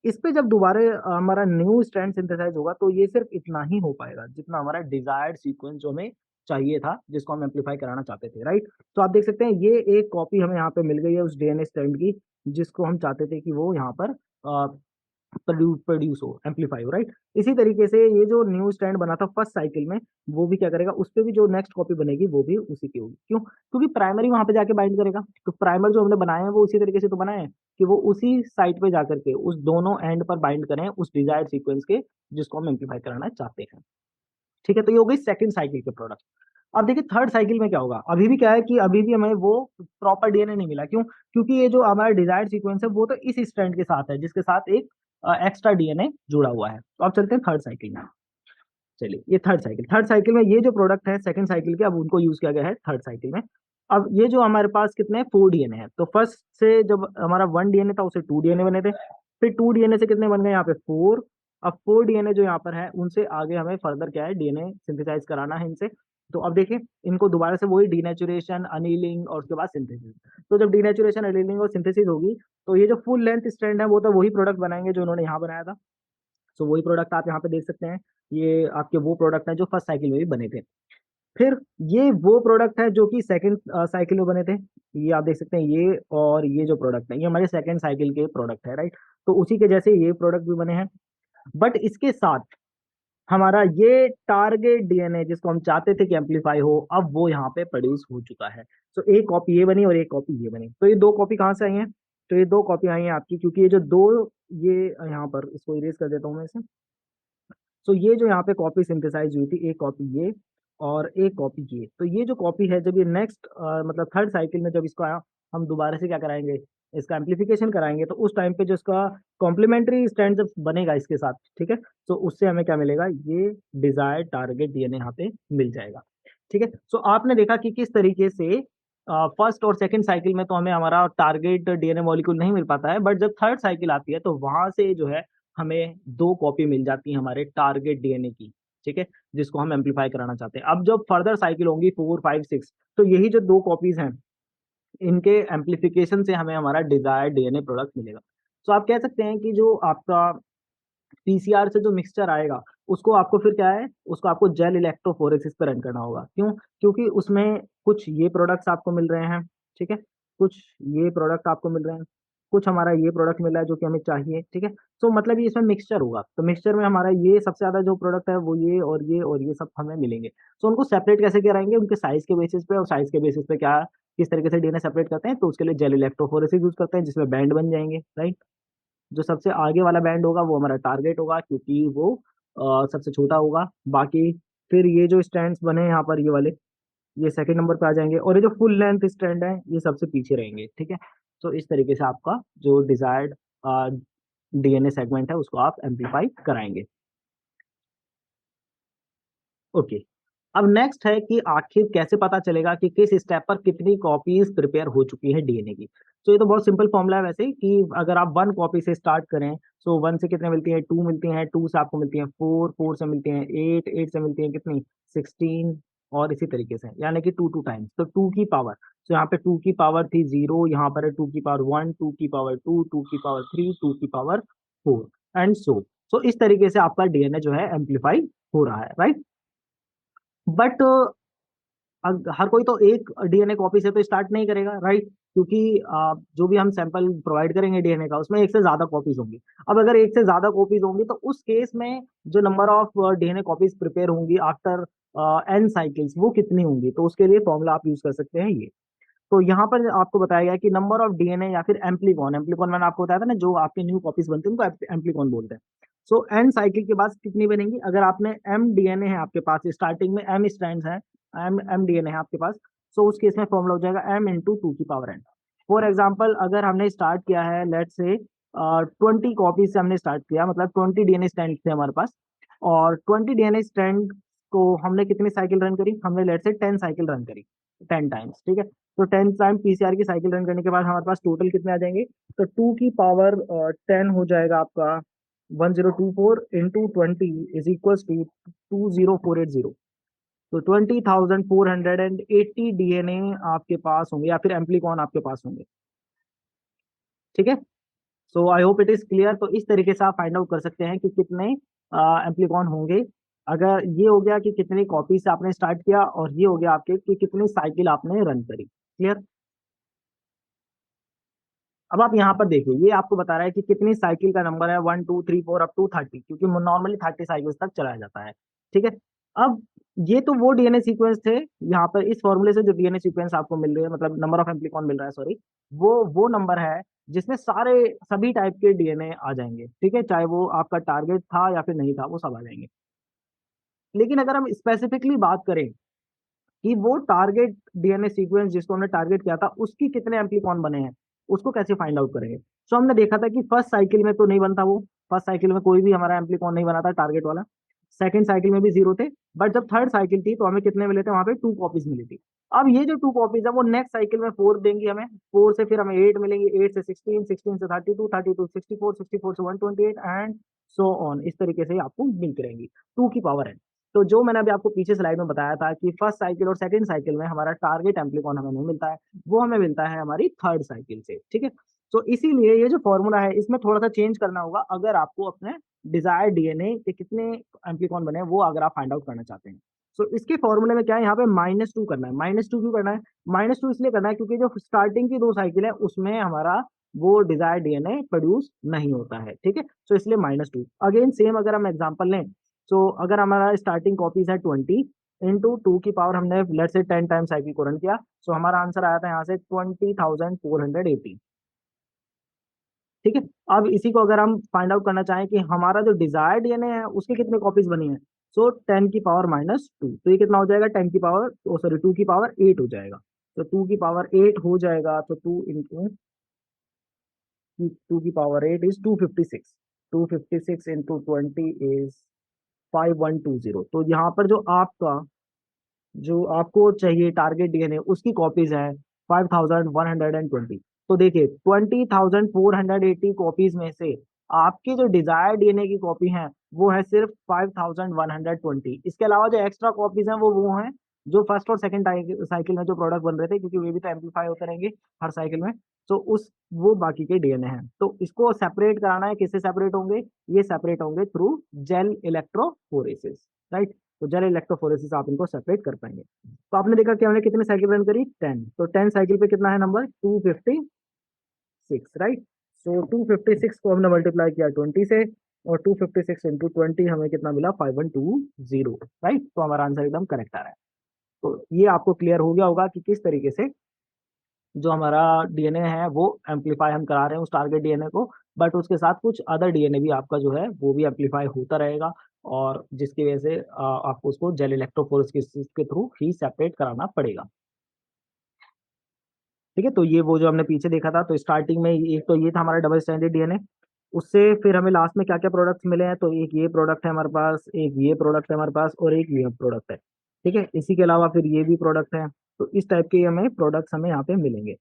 S1: इस पे जब दोबारा हमारा न्यू स्ट्रैंड सिंथेसाइज होगा तो ये सिर्फ इतना ही हो पाएगा जितना हमारा डिजायर्ड सीक्वेंस जो हमें चाहिए था, जिसको हम एम्पलीफाई कराना चाहते थे, राइट। तो आप देख सकते हैं ये एक कॉपी हमें यहाँ पे मिल गई है उस डीएनए स्ट्रैंड की, जिसको हम चाहते थे कि वो यहाँ पर प्रोड्यूस हो, एम्पलीफाई हो, राइट। इसी तरीके से ये जो न्यू स्टैंड बना था फर्स्ट साइकिल में, वो भी क्या करेगा, उस पे भी जो नेक्स्ट कॉपी बनेगी वो भी उसी की होगी। क्यों? क्योंकि प्राइमरी वहां पे जाके बाइंड करेगा, तो प्राइमर जो हमने बनाए हैं वो उसी तरीके से तो बनाए हैं कि वो उसी साइट पे जाकर के उस दोनों एंड पर बाइंड करें उस डिजायर्ड सीक्वेंस के, जिसको हम एम्पलीफाई कराना चाहते हैं, ठीक है। तो ये हो गई सेकंड साइकिल के प्रोडक्ट। अब देखिए थर्ड साइकिल में क्या होगा, अभी भी क्या है कि अभी भी हमें वो प्रॉपर डीएनए नहीं मिला। क्यों? क्योंकि ये जो हमारा डिजायर्ड सीक्वेंस है वो तो इस स्ट्रैंड के साथ है जिसके साथ एक एक्स्ट्रा डीएनए जुड़ा हुआ है। तो अब चलते हैं थर्ड साइकिल में। चलिए ये थर्ड साइकिल में ये जो प्रोडक्ट है सेकंड साइकिल के, अब उनको यूज किया गया है थर्ड साइकिल में। अब ये जो हमारे पास कितने हैं, 4 डीएनए है। तो फर्स्ट से जब हमारा 1 डीएनए था उससे 2 डीएनए बने थे, फिर 2 डीएनए से कितने बन गए यहाँ पे 4। अब 4 डीएनए जो यहाँ पर है उनसे आगे हमें फर्दर क्या है, डीएनए सिंथेसाइज कराना है इनसे। तो अब देखिए इनको दोबारा से वही डीनेचुरेशन, अनीलिंग और उसके बाद सिंथेसिस। तो जब डीनेचुरेशन, अनीलिंग और सिंथेसिस होगी तो ये जो फुल लेंथ स्ट्रैंड है वो तो वही प्रोडक्ट बनाएंगे जो उन्होंने यहाँ बनाया था। सो वही प्रोडक्ट आप यहाँ पे देख सकते हैं, ये आपके वो प्रोडक्ट हैं जो फर्स्ट साइकिल में भी बने थे। फिर ये वो प्रोडक्ट है जो कि सेकंड साइकिल में बने थे, ये आप देख सकते हैं, ये और ये जो प्रोडक्ट है ये हमारे सेकंड साइकिल के प्रोडक्ट है, राइट। तो उसी के जैसे ये प्रोडक्ट भी बने हैं। बट इसके साथ हमारा ये टारगेट डीएनए जिसको हम चाहते थे कि एम्पलीफाई हो, अब वो यहाँ पे प्रोड्यूस हो चुका है। तो एक कॉपी ये बनी और एक कॉपी ये बनी। तो ये 2 कॉपी कहाँ से आई हैं, तो ये 2 कॉपी आई हैं आपकी, क्योंकि ये जो 2, ये यहाँ पर इसको इरेज कर देता हूँ मैं इसे। तो ये जो यहाँ पे कॉपी सिंथेसाइज हुई थी, एक कॉपी ये और एक कॉपी ये, तो ये जो कॉपी है जब ये नेक्स्ट मतलब थर्ड साइकिल में जब इसको हम दोबारा से क्या कराएंगे, इसका एम्पलीफिकेशन कराएंगे, तो उस टाइम पे जो इसका कॉम्प्लीमेंट्री स्टैंड जब बनेगा इसके साथ, ठीक है, तो उससे हमें क्या मिलेगा, ये डिजायर्ड टारगेट डीएनए यहाँ पे मिल जाएगा, ठीक है। सो आपने देखा कि किस तरीके से फर्स्ट और सेकंड साइकिल में तो हमें हमारा टारगेट डीएनए मॉलिक्यूल नहीं मिल पाता है, बट जब थर्ड साइकिल आती है तो वहां से जो है हमें 2 कॉपी मिल जाती है हमारे टारगेट डीएनए की, ठीक है, जिसको हम एम्पलीफाई कराना चाहते हैं। अब जब फर्दर साइकिल होंगी 4, 5, 6, तो यही जो 2 कॉपीज हैं इनके एम्पलीफिकेशन से हमें हमारा डिजायर्ड डीएनए प्रोडक्ट मिलेगा। तो आप कह सकते हैं कि जो आपका पीसीआर से जो मिक्सचर आएगा उसको आपको फिर क्या है, उसको आपको जेल इलेक्ट्रोफोरेसिस पे रन करना होगा। क्यों? क्योंकि उसमें कुछ ये प्रोडक्ट्स आपको मिल रहे हैं, ठीक है, कुछ ये प्रोडक्ट आपको मिल रहे हैं, कुछ हमारा ये प्रोडक्ट मिल रहा है जो कि हमें चाहिए, ठीक है। तो मतलब ये इसमें मिक्सचर होगा, तो मिक्सचर में हमारा ये सबसे ज्यादा जो प्रोडक्ट है वो ये और ये सब हमें मिलेंगे। तो उनको सेपरेट कैसे कराएंगे, उनके साइज के बेसिस पे, और साइज के बेसिस पे क्या किस तरीके से डीएनए सेपरेट करते हैं, तो उसके लिए जेल इलेक्ट्रोफोरेसिस यूज करते हैं, जिसमें बैंड बन जाएंगे, राइट। जो सबसे आगे वाला बैंड होगा वो हमारा टारगेट होगा, क्योंकि वो सबसे छोटा होगा। बाकी फिर ये जो स्ट्रैंड्स बने हैं यहाँ पर, ये वाले, ये सेकंड नंबर पे आ जाएंगे, और ये जो फुल लेंथ स्ट्रैंड है ये सबसे पीछे रहेंगे, ठीक है। तो इस तरीके से आपका जो डिजायर्ड डीएनए सेगमेंट है उसको आप एम्पलीफाई कराएंगे। ओके। अब नेक्स्ट है कि आखिर कैसे पता चलेगा कि किस स्टेप पर कितनी कॉपीज प्रिपेयर हो चुकी है डीएनए की। तो ये तो बहुत सिंपल फॉर्मूला है वैसे, कि अगर आप 1 कॉपी से स्टार्ट करें, सो 1 से कितने मिलती है, 2 मिलती हैं, 2 से आपको मिलती है 4, 4 से मिलती है 8, 8 से मिलती है कितनी, 16, और इसी तरीके से, यानी कि 2 टाइम्स, तो 2 की पावर। तो यहाँ पे 2 की पावर थी 0, यहाँ पर है 2 की पावर 1, 2 की पावर 2, 2 की पावर 3, 2 की पावर 4, एंड सो इस तरीके से आपका डीएनए जो है एम्पलीफाई हो रहा है, राइट। बट हर कोई तो एक डीएनए कॉपी से तो स्टार्ट नहीं करेगा, राइट। क्योंकि जो भी हम सैंपल प्रोवाइड करेंगे डीएनए का, उसमें एक से ज्यादा कॉपीज होंगी। अब अगर एक से ज्यादा कॉपीज होंगी तो उस केस में जो number of DNA copies prepare होंगी आफ्टर एन साइकिल्स, वो कितनी होंगी, तो उसके लिए फॉर्मूला आप यूज कर सकते हैं ये। तो यहाँ पर आपको बताया गया है कि नंबर ऑफ डीएनए या फिर एम्प्लीकॉन, एम्प्लीकॉन मैंने आपको बताया था ना, जो आपके न्यू कॉपीज बनते हैं उनको एम्प्लीकॉन बोलते हैं। सो एन साइकिल के बाद कितनी बनेंगी, अगर आपने एम डीएनए है आपके पास, स्टार्टिंग में एम स्ट्रैंड्स हैं, एम एम डीएनए है आपके पास, सो उस केस में फॉर्मूला हो जाएगा एम इंटू 2 की पावर एन। फॉर एग्जाम्पल, अगर हमने स्टार्ट किया है लेट से 20 कॉपीज से हमने स्टार्ट किया, मतलब 20 डीएनए स्ट्रैंड थे हमारे पास, और 20 डीएनए स्ट्रैंड को हमने कितनी साइकिल रन करी, हमने लेट से 10 साइकिल रन करी, 10 टाइम्स, ठीक है। तो 10 टाइम पीसीआर की साइकिल रन करने के बाद हमारे पास टोटल कितने आ जाएंगे, तो 2 की पावर 10 हो जाएगा आपका 1024 इंटू 20 इज इक्वल टू 20480। तो 20,480 डीएनए आपके पास होंगे, या फिर एम्प्लीकॉन आपके पास होंगे, ठीक है। So I hope it is clear. तो इस तरीके से आप फाइंड आउट कर सकते हैं कि कितने एम्प्लीकॉन होंगे। अगर ये हो गया कि कितनी कॉपी से आपने स्टार्ट किया, और ये हो गया आपके कि कितनी साइकिल आपने रन करी, क्लियर। अब आप यहाँ पर देखिए, ये आपको बता रहा है कि कितनी साइकिल का नंबर है, 1 2 3 4 अप टू 30, क्योंकि नॉर्मली 30 साइकिल्स तक चलाया जाता है, ठीक है। अब ये तो वो डीएनए सीक्वेंस थे, यहाँ पर इस फॉर्मूले से जो डीएनए सीक्वेंस आपको मिल रहे हैं, मतलब नंबर ऑफ एम्प्लीकॉन मिल रहा है, सॉरी, वो नंबर है जिसमें सारे सभी टाइप के डीएनए आ जाएंगे, ठीक है, चाहे वो आपका टारगेट था या फिर नहीं था, वो सब आ जाएंगे। लेकिन अगर हम स्पेसिफिकली बात करें कि वो टारगेट डीएनए सीक्वेंस जिसको हमने टारगेट किया था, उसकी कितने एम्प्लीकॉन बने हैं, उसको कैसे फाइंड आउट करेंगे। सो हमने देखा था कि फर्स्ट साइकिल में तो नहीं बनता वो, फर्स्ट साइकिल में कोई भी हमारा एम्प्लीकॉन नहीं बना था टारगेट वाला, सेकंड साइकिल में भी 0 थे। बट जब थर्ड साइकिल थी तो हमें कितने मिले थे, वहां पे 2 कॉपीज मिली थी। अब ये जो 2 कॉपीज है वो नेक्स्ट साइकिल में 4 देंगी हमें, 4 से फिर हमें 8 मिलेंगे, 8 से 16, 16 से 32, 32 64, 64 से 128, एंड सो ऑन, इस तरीके से आपको मिलती रहेंगी 2 की पावर एन। तो जो मैंने अभी आपको पीछे स्लाइड में बताया था कि फर्स्ट साइकिल और सेकंड साइकिल में हमारा टारगेट एम्प्लीकॉन हमें नहीं मिलता है, वो हमें मिलता है हमारी थर्ड साइकिल से, ठीक है। तो इसीलिए ये जो फॉर्मूला है इसमें थोड़ा सा चेंज करना होगा, अगर आपको अपने डिजायर डीएनए के कितने एम्प्लीकॉन बने हैं वो अगर आप फाइंड आउट करना चाहते हैं। तो इसके फॉर्मूले में क्या है, यहाँ पे -2 करना है। -2 क्यों करना है, -2 इसलिए करना है क्योंकि जो स्टार्टिंग की 2 साइकिल है उसमें हमारा वो डिजायर डीएनए प्रोड्यूस नहीं होता है, ठीक है। तो इसलिए -2। अगेन सेम अगर हम एग्जांपल लें, तो अगर हमारा स्टार्टिंग कॉपीज है 20 इंटू 2 की पावर हमने लेट से 10 टाइम साइकिल को रन किया, सो हमारा आंसर आया था यहाँ से 20,480, ठीक है। अब इसी को अगर हम फाइंड आउट करना चाहें कि हमारा जो डिजायर्ड डीएनए है उसके कितने कॉपीज बनी है, सो 10 की पावर -2, तो ये कितना हो जाएगा, 10 की पावर, सॉरी 2 की पावर 8 हो जाएगा। तो 2 की पावर 8 हो जाएगा, तो 2 इंटू 2 की पावर 8 इज 256, 256 इंटू 20 इज 5120। तो यहाँ पर जो आपको चाहिए टारगेट डीएनए उसकी कॉपीज है 5120। तो देखिए 20,480 कॉपीज में से आपकी जो डिजायर डीएनए की कॉपी है वो है सिर्फ 5120। इसके अलावा जो एक्स्ट्रा कॉपीज हैं वो हैं जो फर्स्ट और सेकंड साइकिल में जो प्रोडक्ट बन रहे थे, क्योंकि वे भी तो एम्पलीफाई होते रहेंगे हर साइकिल में, तो उस वो बाकी के डीएनए हैं। तो इसको सेपरेट कराना है, किससे सेपरेट होंगे? ये सेपरेट होंगे थ्रू जेल इलेक्ट्रोफोरेसिस, राइट। तो जेल इलेक्ट्रोफोरेसिस आप इनको सेपरेट कर पाएंगे। तो आपने देखा कि हमने कितने साइकिल रन करी? 10। तो 10 साइकिल पे कितना है नंबर? 256, राइट। सो 256 को हमने मल्टीप्लाई किया 20 से, और 256 इंटू 20 हमें कितना मिला? 5120, राइट। तो हमारा आंसर एकदम करेक्ट आ रहा है। तो ये आपको क्लियर हो गया होगा कि किस तरीके से जो हमारा डीएनए है वो एम्पलीफाई हम करा रहे हैं उस टारगेट डीएनए को, बट उसके साथ कुछ अदर डीएनए भी आपका जो है वो भी एम्पलीफाई होता रहेगा, और जिसकी वजह से आपको उसको जेल इलेक्ट्रोफोरेसिस के थ्रू ही सेपरेट कराना पड़ेगा। ठीक है, तो ये वो जो हमने पीछे देखा था, तो स्टार्टिंग में एक तो ये था हमारा डबल स्टैंडर्ड डीएनए, उससे फिर हमें लास्ट में क्या-क्या प्रोडक्ट्स मिले हैं, तो एक ये प्रोडक्ट है हमारे पास, एक ये प्रोडक्ट है हमारे पास, और एक ये प्रोडक्ट है। ठीक है, इसी के अलावा फिर ये भी प्रोडक्ट है, तो इस टाइप के हमें प्रोडक्ट्स हमें यहाँ पे मिलेंगे।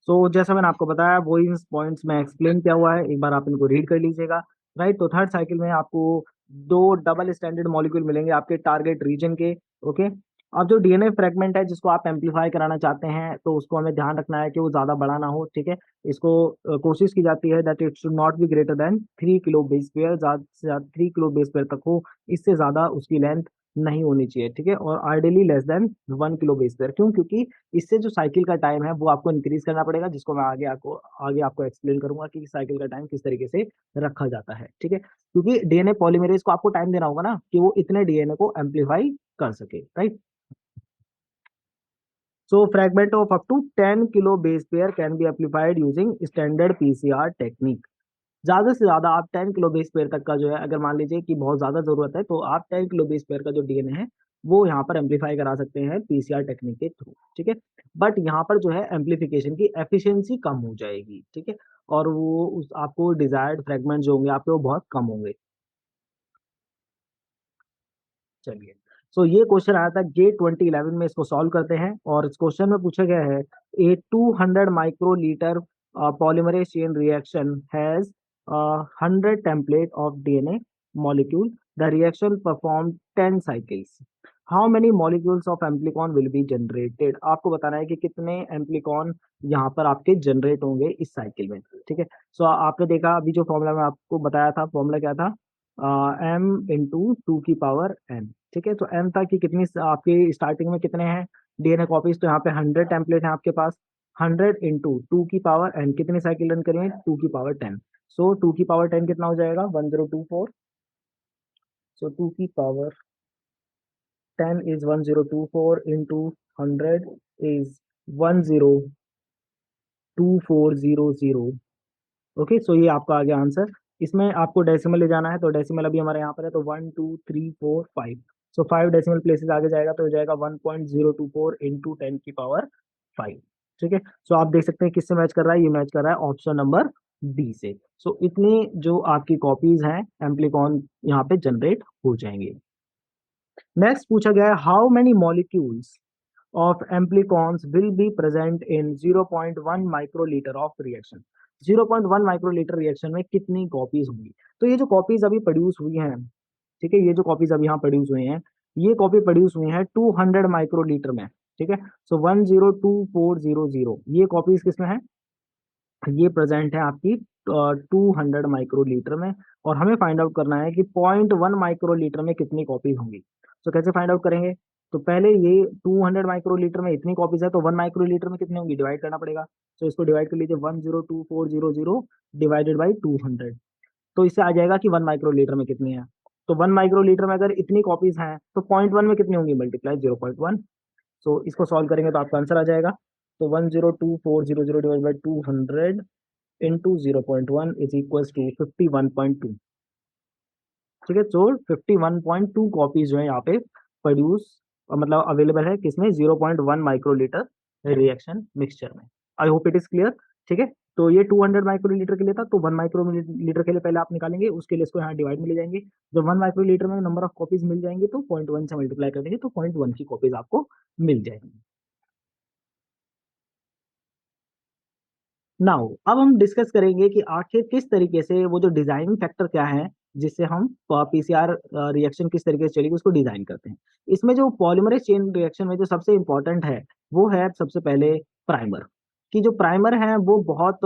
S1: सो जैसा मैंने आपको बताया वो इन पॉइंट्स में एक्सप्लेन किया हुआ है, एक बार आप इनको रीड कर लीजिएगा, राइट। तो थर्ड साइकिल में आपको 2 डबल स्टैंडर्ड मॉलिक्यूल मिलेंगे आपके टारगेट रीजन के, ओके। अब जो डीएनए फ्रेगमेंट है जिसको आप एम्पलीफाई कराना चाहते हैं, तो उसको हमें ध्यान रखना है कि वो ज़्यादा बड़ा ना हो, ठीक है। इसको कोशिश की जाती है that it should not be greater than 3 kilo base pair, ज़्यादा से ज़्यादा 3 किलो बेस पेयर तक हो, इससे ज़्यादा उसकी लेंथ नहीं होनी चाहिए, ठीक है। और ideally less than 1 kilo base pair, क्यों? क्योंकि इससे जो साइकिल का टाइम है वो आपको इंक्रीज करना पड़ेगा, जिसको मैं आगे आपको एक्सप्लेन करूंगा कि साइकिल का टाइम किस तरीके से रखा जाता है, ठीक है। क्योंकि डीएनए पॉलीमरेज को आपको टाइम देना होगा ना कि वो इतने डीएनए को एम्पलीफाई कर सके, right. So fragment of up to 10 kilo base pair can be amplified using standard PCR technique. ज्यादा से ज्यादा आप 10 किलो बेस पेयर तक का जो है, अगर मान लीजिए कि बहुत ज्यादा जरूरत है, तो आप 10 किलो बेस पेयर का जो डीएनए है वो यहाँ पर एम्पलीफाई करा सकते हैं पीसीआर टेक्निक के थ्रू, ठीक है। बट यहाँ पर जो है एम्पलीफिकेशन की एफिशिएंसी कम हो जाएगी, ठीक है। और वो आपको डिजायर्ड फ्रेगमेंट जो होंगे आपके वो बहुत कम होंगे। चलिए, सो ये क्वेश्चन आया था गेट 2011 में, इसको सॉल्व करते हैं। और इस क्वेश्चन में पूछा गया है, a 200 microlitre polymerase chain reaction has 100 template of DNA molecule, the reaction perform 10 cycles, how many molecules of amplicon will be generated. आपको बताना है कि कितने एम्प्लीकॉन यहाँ पर आपके जनरेट होंगे इस साइकिल में, ठीक है। सो आपने देखा अभी जो फॉर्मूला मैं आपको बताया था, फॉर्मूला क्या था? एम इंटू 2 की पावर n, ठीक है। तो m था कि कितनी आपकी स्टार्टिंग में कितने हैं डीएनए कॉपीज, तो यहाँ पे 100 टेम्पलेट है आपके पास। 100 इंटू 2 की पावर n, कितनी साइकिल रन करेंगे? 2 की पावर 10। सो 2 की पावर 10 कितना हो जाएगा? 1024। सो 2 की power 10 is 1024 into 100 is 102400। Okay, so ये आपका आ गया आंसर। इसमें आपको डेसिमल ले जाना है, तो डेसिमल अभी हमारे यहाँ पर है, तो 1 2 3 4 5। सो 5 डेसिमल प्लेसेस आगे जाएगा, तो हो जाएगा 1.024 इंटू 10 की पावर 5, ठीक है। सो आप देख सकते हैं किससे मैच कर रहा है, ये मैच कर रहा है ऑप्शन नंबर बी से। सो इतनी जो आपकी कॉपीज हैं एम्प्लीकॉन यहाँ पे जनरेट हो जाएंगे। नेक्स्ट पूछा गया है, how many molecules of amplicons will be present in 0.1 microlitre of reaction. 0.1 microlitre reaction में कितनी कॉपीज होंगी? तो ये जो कॉपीज अभी प्रोड्यूस हुई हैं, ठीक है, ये जो कॉपीज अभी यहाँ प्रोड्यूस हुई हैं, ये कॉपी प्रोड्यूस हुई हैं 200 माइक्रोलीटर में, ठीक है। सो 102400 ये कॉपीज किसमें है? ये प्रेजेंट है आपकी 200 माइक्रोलीटर में। और हमें फाइंड आउट करना है कि 0.1 माइक्रोलीटर में कितनी कॉपीज होंगी। तो कैसे फाइंड आउट करेंगे? तो पहले ये 200 माइक्रोलीटर में इतनी कॉपीज है, तो 1 माइक्रोलीटर में कितनी होंगी डिवाइड करना पड़ेगा। तो इसको डिवाइड कर लीजिए, 102400 डिवाइडेड बाई 200। तो इससे आ जाएगा कि 1 माइक्रोलीटर में कितनी है। तो 1 माइक्रोलीटर में अगर इतनी कॉपीज हैं, तो 0.1 में कितनी होंगी? मल्टीप्लाई 0.1। सो इसको सॉल्व करेंगे तो आपका आंसर आ जाएगा। तो 102400 divide by 200 into 0.1 is equals to 51.2, ठीक है। सो 51.2 कॉपीज जो है यहाँ पे प्रोड्यूस मतलब अवेलेबल है किसमें? 0.1 माइक्रोलीटर रिएक्शन मिक्सचर में। आई होप इट इज क्लियर, ठीक है। तो ये 200 माइक्रोलीटर के लिए था, तो 1 माइक्रोलीटर के लिए पहले आप निकालेंगे, उसके लिए इसको यहाँ डिवाइड में ले जाएंगे। जब 1 माइक्रोलीटर में नंबर ऑफ कॉपीज मिल जाएंगे, तो 0.1 से मल्टीप्लाई कर देंगे, तो 0.1 की कॉपीज आपको मिल जाएंगी। नाउ अब हम डिस्कस करेंगे कि आखिर किस तरीके से वो जो डिजाइनिंग फैक्टर क्या है जिससे हम पीसीआर रिएक्शन किस तरीके से चलेगी उसको डिजाइन करते हैं। इसमें जो पॉलीमरेज चेन रिएक्शन में जो सबसे इंपॉर्टेंट है वो है सबसे पहले प्राइमर। कि जो प्राइमर है वो बहुत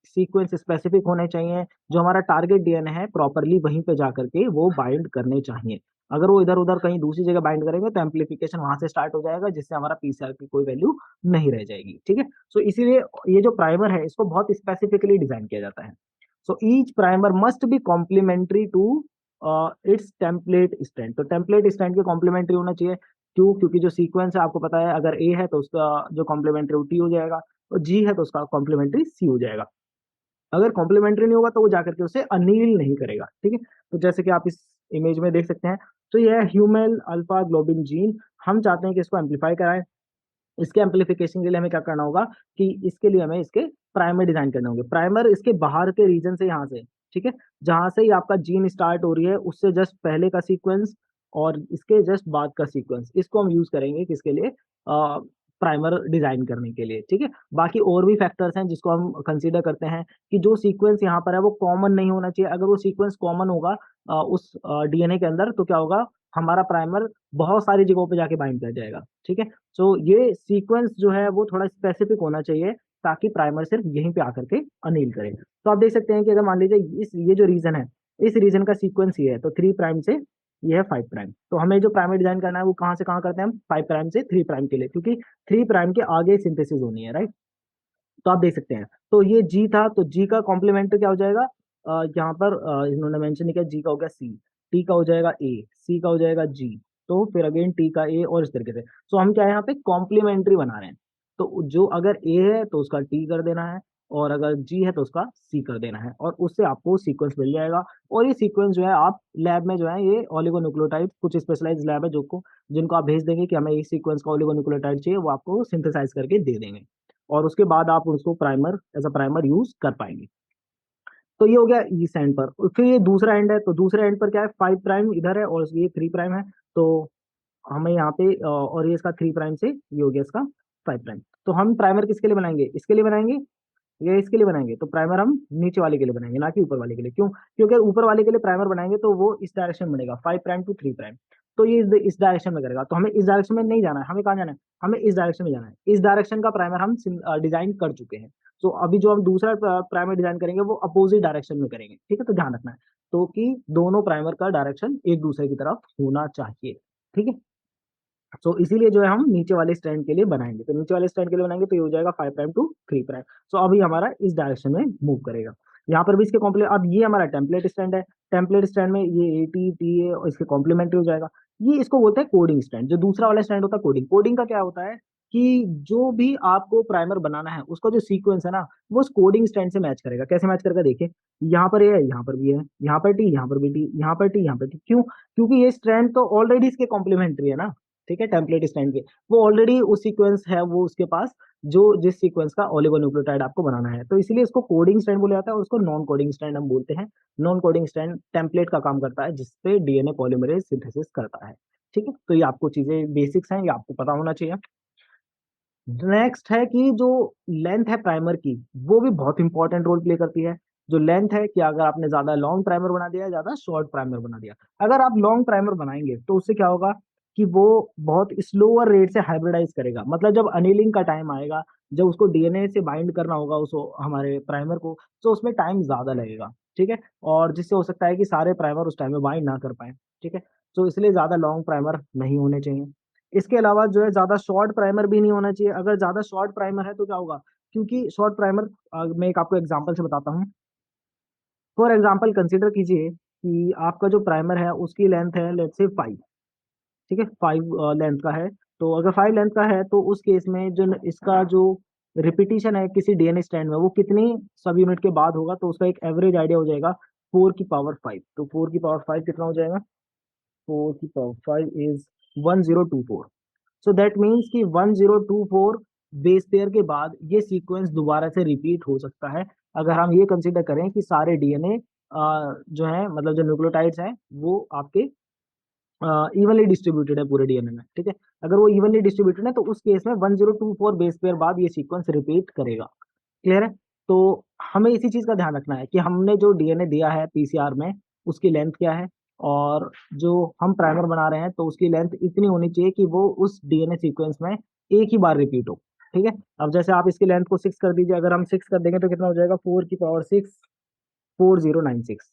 S1: सीक्वेंस स्पेसिफिक होने चाहिए, जो हमारा टारगेट डीएनए है प्रॉपरली वहीं पे जा करके वो बाइंड करने चाहिए। अगर वो इधर उधर कहीं दूसरी जगह बाइंड करेंगे तो एम्पलीफिकेशन वहां से स्टार्ट हो जाएगा, जिससे हमारा पीसीआर की कोई वैल्यू नहीं रह जाएगी। ठीक है, सो इसीलिए ये जो प्राइमर है इसको बहुत स्पेसिफिकली डिजाइन किया जाता है। So each primer must be complementary to its template stand. तो टेम्पलेट स्टैंड के कॉम्प्लीमेंट्री होना चाहिए। क्यों? क्योंकि जो सीक्वेंस है आपको पता है, अगर ए है तो उसका जो कॉम्प्लीमेंट्री टी हो जाएगा, और जी है तो उसका कॉम्प्लीमेंट्री सी हो जाएगा। अगर कॉम्प्लीमेंट्री नहीं होगा तो वो जाकर के उसे अनील नहीं करेगा। ठीक है, तो जैसे कि आप इस इमेज में देख सकते हैं, तो यह ह्यूमेल अल्फा ग्लोबिन जीन, हम चाहते हैं कि इसको एम्पलीफाई कराएं। इसके एम्पलीफिकेशन के लिए हमें क्या करना होगा कि इसके लिए हमें इसके प्राइमर डिजाइन करने होंगे। प्राइमर इसके बाहर के रीजन से, यहाँ से, ठीक है, जहां से ही आपका जीन स्टार्ट हो रही है उससे जस्ट पहले का सीक्वेंस और इसके जस्ट बाद का सीक्वेंस, इसको हम यूज करेंगे किसके लिए? प्राइमर डिजाइन करने के लिए। ठीक है, बाकी और भी फैक्टर्स हैं जिसको हम कंसीडर करते हैं कि जो सीक्वेंस यहाँ पर है वो कॉमन नहीं होना चाहिए। अगर वो सीक्वेंस कॉमन होगा उस डीएनए के अंदर, तो क्या होगा, हमारा प्राइमर बहुत सारी जगहों पे जाके बाइंड कर जाएगा। ठीक है, तो ये सीक्वेंस जो है वो थोड़ा स्पेसिफिक होना चाहिए, ताकि प्राइमर सिर्फ यहीं पे आकर के अनिल करे। तो आप देख सकते हैं कि अगर मान लीजिए इस ये जो रीजन है, इस रीजन का सीक्वेंस ये है, तो 3' से ये है 5'। तो हमें जो प्राइमर डिजाइन करना है वो कहाँ से कहाँ करते हैं हम? 5' से 3' के लिए, क्योंकि 3' के आगे सिंथेसिस होनी है, राइट। तो आप देख सकते हैं, तो ये जी था, तो जी का कॉम्प्लीमेंट क्या हो जाएगा? यहाँ पर इन्होंने मेंशन नहीं किया, जी का हो गया सी, टी का हो जाएगा ए, सी का हो जाएगा जी, तो फिर अगेन टी का ए, और इस तरीके से। सो हम क्या है यहाँ पे कॉम्प्लीमेंट्री बना रहे हैं। तो जो अगर ए है तो उसका टी कर देना है, और अगर जी है तो उसका सी कर देना है, और उससे आपको सीक्वेंस मिल जाएगा। और ये सीक्वेंस जो है आप लैब में जो है, ये ओलिगोन्यूक्लियोटाइड, कुछ स्पेशलाइज लैब है जो को जिनको आप भेज देंगे कि हमें इस सीक्वेंस का ओलिगोन्यूक्लियोटाइड चाहिए, वो आपको सिंथेसाइज करके दे देंगे, और उसके बाद आप उसको primer as a primer use कर पाएंगे। तो ये हो गया इस एंड पर। और फिर ये दूसरा एंड है, तो दूसरे एंड पर क्या है? 5' इधर है और ये 3' है। तो हमें यहाँ पे और ये इसका 3' से ये हो गया इसका 5'। तो हम प्राइमर किसके लिए बनाएंगे? इसके लिए बनाएंगे, ये इसके लिए बनाएंगे। तो प्राइमर हम नीचे वाले के लिए बनाएंगे, ना कि ऊपर वाले के लिए। क्यों? क्योंकि अगर ऊपर वाले के लिए प्राइमर बनाएंगे तो वो इस डायरेक्शन में बनेगा, 5' टू 3'। तो ये इस डायरेक्शन में करेगा, तो हमें इस डायरेक्शन में नहीं जाना है। हमें कहाँ जाना है? हमें इस डायरेक्शन में जाना है। इस डायरेक्शन का प्राइमर हम डिजाइन कर चुके हैं। तो अभी जो हम दूसरा प्राइमर डिजाइन करेंगे वो अपोजिट डायरेक्शन में करेंगे। ठीक है, तो ध्यान रखना है, तो कि दोनों प्राइमर का डायरेक्शन एक दूसरे की तरफ होना चाहिए। ठीक है, सो इसीलिए जो है हम नीचे वाले स्टैंड के लिए बनाएंगे। तो नीचे वाले स्टैंड के लिए बनाएंगे तो ये हो जाएगा 5' टू 3'। सो अभी हमारा इस डायरेक्शन में मूव करेगा। यहाँ पर भी इसके कॉम्प्लीमेंट, अब ये हमारा टेम्पलेट स्टैंड है। टेम्पलेट स्टैंड में ये ए टी टी ए और इसके कॉम्प्लीमेंट्री हो जाएगा। ये इसको बोलते हैं कोडिंग स्टैंड। जो दूसरा वाला स्टैंड होता है कोडिंग, कोडिंग का क्या होता है कि जो भी आपको प्राइमर बनाना है उसका जो सीक्वेंस है ना, वो उस कोडिंग स्टैंड से मैच करेगा। कैसे मैच करेगा? देखिए, यहाँ पर ये है, यहाँ पर भी है, यहाँ पर टी, यहाँ पर भी टी, यहाँ पर टी, यहाँ पर टी। क्यों? क्योंकि ये स्ट्रैंड तो ऑलरेडी इसके कॉम्प्लीमेंट्री है ना। ठीक है, टेम्पलेट स्टैंड के, वो ऑलरेडी उस सीक्वेंस है वो उसके पास, जो जिस सीक्वेंस का ओलिगोन्यूक्लियोटाइड आपको बनाना है। तो इसलिए इसको कोडिंग स्टैंड बोला जाता है, और उसको नॉन कोडिंग स्टैंड हम बोलते हैं। नॉन कोडिंग स्टैंड टेम्पलेट का काम करता है, जिसपे डीएनए पॉलीमरेज सिंथेसिस करता है। ठीक है, तो ये आपको चीजें बेसिक्स हैं, ये आपको पता होना चाहिए। नेक्स्ट है कि जो लेंथ है प्राइमर की, वो भी बहुत इंपॉर्टेंट रोल प्ले करती है। जो लेंथ है कि अगर आपने ज्यादा लॉन्ग प्राइमर बना दिया, ज्यादा शॉर्ट प्राइमर बना दिया। अगर आप लॉन्ग प्राइमर बनाएंगे तो उससे क्या होगा कि वो बहुत स्लोअर रेट से हाइब्रिडाइज करेगा। मतलब जब अनिलिंग का टाइम आएगा, जब उसको डीएनए से बाइंड करना होगा उस हमारे प्राइमर को, तो उसमें टाइम ज्यादा लगेगा। ठीक है, और जिससे हो सकता है कि सारे प्राइमर उस टाइम में बाइंड ना कर पाए। ठीक है, तो इसलिए ज्यादा लॉन्ग प्राइमर नहीं होने चाहिए। इसके अलावा जो है ज्यादा शॉर्ट प्राइमर भी नहीं होना चाहिए। अगर ज्यादा शॉर्ट प्राइमर है तो क्या होगा, क्योंकि शॉर्ट प्राइमर, मैं एक आपको एग्जांपल से बताता हूँ। फॉर एग्जांपल कंसीडर कीजिए कि आपका जो प्राइमर है उसकी लेंथ है लेट्स से 5। ठीक है, 5 लेंथ का है। तो अगर 5 लेंथ का है तो उस केस में जो इसका जो रिपीटिशन है किसी डीएनए स्ट्रैंड में, वो कितनी सब यूनिट के बाद होगा, तो उसका एक एवरेज आइडिया हो जाएगा 4 की पावर 5। तो 4 की पावर 5 कितना हो जाएगा? 4 की power 5 is 1024। So that means कि 1024 बेस पेयर के बाद ये सीक्वेंस दोबारा से रिपीट हो सकता है। अगर हम ये कंसीडर करें कि सारे डीएनए जो है, मतलब जो न्यूक्लियोटाइड्स हैं, वो आपके इवनली डिस्ट्रीब्यूटेड है पूरे डीएनए में। ठीक है, अगर वो इवनली डिस्ट्रीब्यूटेड है तो उस केस में 1024 बेस पेयर बाद ये सीक्वेंस रिपीट करेगा। क्लियर है? तो हमें इसी चीज का ध्यान रखना है कि हमने जो डीएनए दिया है पीसीआर में, उसकी लेंथ क्या है, और जो हम प्राइमर बना रहे हैं तो उसकी लेंथ इतनी होनी चाहिए कि वो उस डीएनए सीक्वेंस में एक ही बार रिपीट हो। ठीक है, अब जैसे आप इसकी लेंथ को 6 कर दीजिए, अगर हम 6 कर देंगे तो कितना हो जाएगा, 4 की पावर 6, 4096।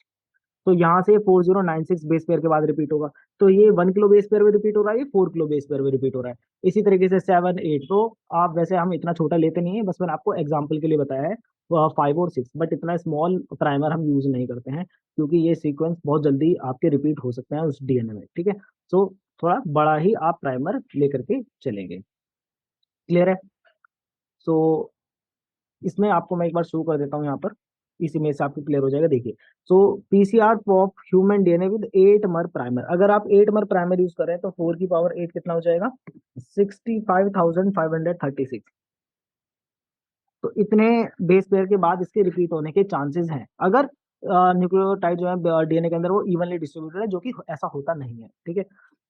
S1: तो यहाँ से 4096 बेस पेयर के बाद रिपीट होगा। तो ये 1 किलो बेस पेयर में रिपीट हो रहा है, ये 4 किलो बेस पेयर में रिपीट हो रहा है। इसी तरीके से 7 8, तो आप वैसे हम इतना छोटा लेते नहीं है, बस मैंने आपको एग्जाम्पल के लिए बताया है। 5 और 6, बट इतना स्मॉल प्राइमर हम यूज नहीं करते हैं, क्योंकि ये सीक्वेंस बहुत जल्दी आपके रिपीट हो सकते हैं उस डीएनए में। ठीक है, तो थोड़ा बड़ा ही आप प्राइमर लेकर के चलेंगे। क्लियर है? सो इसमें आपको मैं एक बार शो कर देता हूँ यहाँ पर, इस इमेज से आपको क्लियर हो जाएगा। देखिए, so PCR of human DNA with 8 mer primer, अगर आप 8 मर प्राइमर यूज कर रहे हैं तो 4 की पावर 8 कितना हो जाएगा, 65,536। तो इतने बेस पेयर के बाद इसके रिपीट होने के चांसेस हैं, अगर न्यूक्लियोटाइड जो है डीएनए के अंदर वो इवनली डिस्ट्रीब्यूटेड है, जो कि ऐसा होता नहीं है। ठीक है,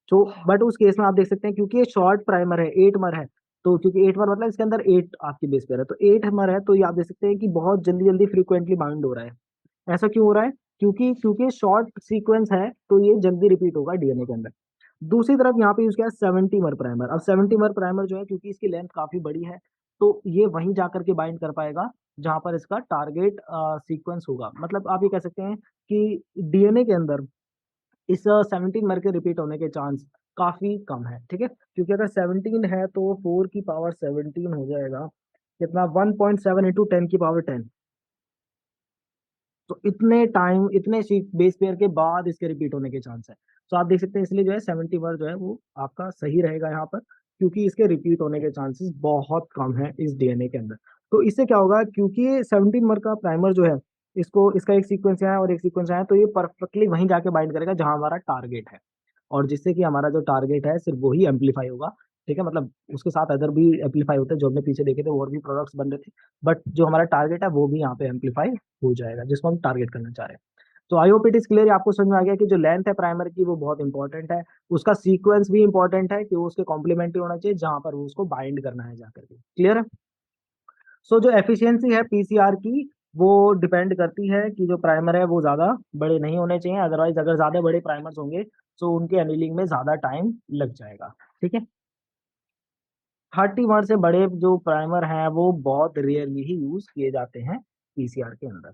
S1: तो बट उस केस में आप देख सकते हैं, क्योंकि ये शॉर्ट प्राइमर है, 8 मर है, तो क्योंकि 8 मर मतलब इसके अंदर 8 आपकी बेस पेयर है, तो 8 मर है, तो ये आप देख सकते हैं कि बहुत जल्दी जल्दी फ्रीक्वेंटली बाइंड हो रहा है। ऐसा क्यों हो रहा है? क्योंकि क्योंकि शॉर्ट सीक्वेंस है, तो ये जल्दी रिपीट होगा डीएनए के अंदर। दूसरी तरफ यहाँ पे यूज किया 70 मर प्राइमर। अब 70 मर प्राइमर जो है, क्योंकि इसकी लेंथ काफी बड़ी है, तो ये वहीं जाकर के बाइंड कर पाएगा जहां पर इसका टारगेट सीक्वेंस होगा। मतलब आप ये कह सकते हैं कि डीएनए के अंदर इस 17 मर के रिपीट होने के चांस काफी कम है। ठीक है, क्योंकि अगर 17 है तो 4 की पावर 17 हो जाएगा कितना, 1.7 इंटू 10 की पावर 10। तो इतने टाइम, इतने सीट बेस पेयर के बाद इसके रिपीट होने के चांस है। तो आप देख सकते हैं, इसलिए जो है 70 मर जो है वो आपका सही रहेगा यहाँ पर, क्योंकि इसके रिपीट होने के चांसेस बहुत कम है इस डीएनए के अंदर। तो इससे क्या होगा, क्योंकि 17 मर का प्राइमर जो है, इसको इसका एक सीक्वेंस है और एक सीक्वेंस है, तो ये परफेक्टली वहीं जाके बाइंड करेगा जहां हमारा टारगेट है, और जिससे कि हमारा जो टारगेट है सिर्फ वही एम्पलीफाई होगा। ठीक है, मतलब उसके साथ अदर भी एम्पलीफाई होते हैं, जो हमने पीछे देखे थे और भी प्रोडक्ट्स बन रहे थे, बट जो हमारा टारगेट है वो भी यहाँ पे एम्पलीफाई हो जाएगा, जिसको हम टारगेट करना चाह रहे हैं। तो आई होप इट इज क्लियर, आपको समझ में आ गया कि जो लेंथ है प्राइमर की वो बहुत इंपॉर्टेंट है, उसका सीक्वेंस भी इंपॉर्टेंट है कि वो उसके कॉम्प्लीमेंट्री होना चाहिए जहां पर वो उसको बाइंड करना है जाकर के। क्लियर है? सो जो एफिशिएंसी है पीसीआर की, वो डिपेंड करती है कि जो प्राइमर है वो ज्यादा बड़े नहीं होने चाहिए, अदरवाइज अगर ज्यादा बड़े प्राइमर्स होंगे तो उनके एनीलिंग में ज्यादा टाइम लग जाएगा। ठीक है, 30 मर से बड़े जो प्राइमर हैं वो बहुत रेयरली ही यूज किए जाते हैं पीसीआर के अंदर।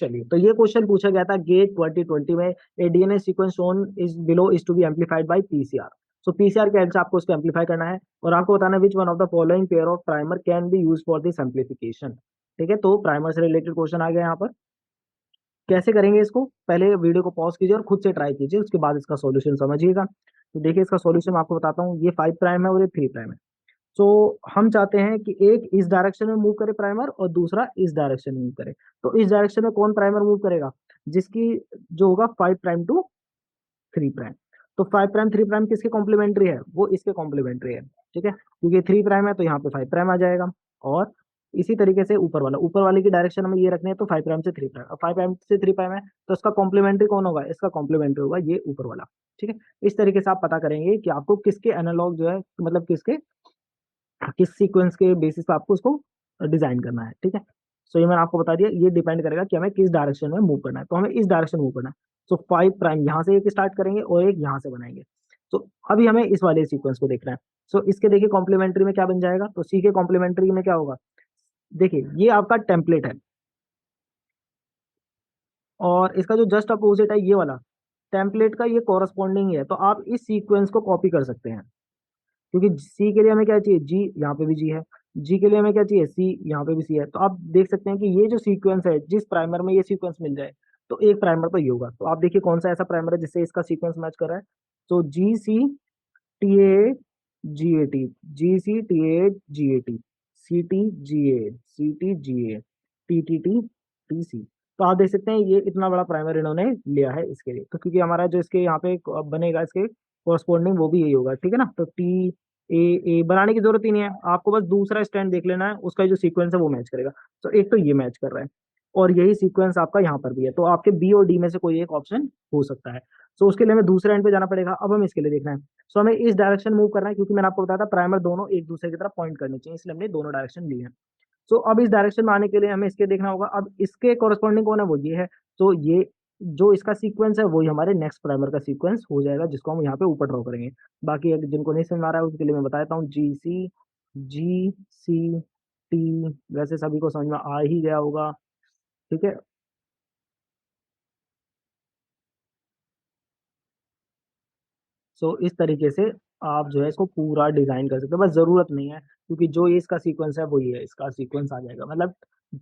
S1: चलिए, तो ये क्वेश्चन पूछा गया था गेट 2020 में, a DNA sequence shown is below is to be amplified by PCR. So PCR के हेल्प से आपको उसको एम्पलीफाई करना है, और आपको बताना which one of the following pair of primer can be use for this amplification. ठीक है, तो प्राइमर से रिलेटेड क्वेश्चन आ गया यहाँ पर। कैसे करेंगे इसको, पहले वीडियो को पॉज कीजिए और खुद से ट्राई कीजिए, उसके बाद इसका सॉल्यूशन समझिएगा। तो देखिए, इसका सॉल्यूशन मैं आपको बताता हूँ, ये 5 प्राइम है और ये 3 प्राइम है। तो हम चाहते हैं कि एक इस डायरेक्शन में मूव करे प्राइमर और दूसरा इस डायरेक्शन में मूव करे। तो इस डायरेक्शन में कौन प्राइमर मूव करेगा, जिसकी जो होगा 5 प्राइम टू 3 प्राइम। तो 5 प्राइम 3 प्राइम किसके कॉम्प्लीमेंट्री है, वो इसके कॉम्प्लीमेंट्री है। ठीक है, क्योंकि 3 प्राइम है तो यहाँ पे 5 प्राइम आ जाएगा, और इसी तरीके से ऊपर वाले की डायरेक्शन हमें ये रखनी है, तो 5 प्राइम से 3 प्राइम, अब 5 प्राइम से 3 प्राइम है तो इसका कॉम्प्लीमेंट्री कौन होगा, इसका कॉम्प्लीमेंट्री होगा ये ऊपर वाला। ठीक है, इस तरीके से आप पता करेंगे कि आपको किसके एनालॉग जो है, मतलब किसके किस सीक्वेंस के बेसिस पे आपको उसको डिजाइन करना है। ठीक है, सो ये मैंने आपको बता दिया, ये डिपेंड करेगा कि हमें किस डायरेक्शन में मूव करना है, तो हमें इस डायरेक्शन मूव करना है। सो 5 प्राइम यहाँ से एक स्टार्ट करेंगे और एक यहाँ से बनाएंगे। तो अभी हमें इस वाले सीक्वेंस को देखना है। सो इसके देखिए कॉम्प्लीमेंट्री में क्या बन जाएगा, तो सी के कॉम्प्लीमेंट्री में क्या होगा, देखिए ये आपका टेम्पलेट है, और इसका जो जस्ट अपोजिट है ये वाला टेम्पलेट का, ये कॉरस्पॉन्डिंग है, तो आप इस सीक्वेंस को कॉपी कर सकते हैं। क्योंकि सी के लिए हमें क्या चाहिए, जी, यहाँ पे भी जी है, जी के लिए हमें क्या चाहिए, सी, यहाँ पे भी सी है। तो आप देख सकते हैं कि ये जो सीक्वेंस है, जिस प्राइमर में ये सीक्वेंस मिल जाए, तो एक प्राइमर तो ये होगा। तो आप देखिए कौन सा ऐसा प्राइमर है जिससे इसका सीक्वेंस मैच कर रहा है। तो GC TAA GAT, GC TAA GAT, CTGA TTT TC। तो आप देख सकते हैं ये इतना बड़ा प्राइमर इन्होंने लिया है इसके लिए, तो क्योंकि हमारा जो इसके यहाँ पे बनेगा इसके कोरस्पॉन्डिंग वो भी यही होगा। ठीक है ना, तो TAA बनाने की जरूरत ही नहीं है, आपको बस दूसरा स्टैंड देख लेना है, उसका जो सीक्वेंस है वो मैच करेगा। तो एक तो ये मैच कर रहा है, और यही सीक्वेंस आपका यहाँ पर भी है, तो आपके बी और डी में से कोई एक ऑप्शन हो सकता है। सो उसके लिए हमें दूसरे एंड पे जाना पड़ेगा। अब हम इसके लिए देखना है, सो हमें इस डायरेक्शन मूव करना है, क्योंकि मैंने आपको बताया था प्राइमर दोनों एक दूसरे की तरफ पॉइंट करने चाहिए, इसलिए हमने दोनों डायरेक्शन ली है। सो अब इस डायरेक्शन में आने के लिए हमें इसके देखना होगा, अब इसके कॉरेस्पॉन्डिंग कौन है, वो ये है। तो ये जो इसका सीक्वेंस है वही हमारे नेक्स्ट प्राइमर का सीक्वेंस हो जाएगा, जिसको हम यहाँ पे ऊपर ड्रॉ करेंगे। बाकी अगर जिनको नहीं समझ आ रहा है उसके लिए मैं बता देता हूँ, GC, GC, T, वैसे सभी को समझ में आ ही गया होगा। ठीक है। सो इस तरीके से आप जो है इसको पूरा डिजाइन कर सकते हो, बस जरूरत नहीं है क्योंकि जो ये इसका सीक्वेंस है वही है इसका सीक्वेंस आ जाएगा। मतलब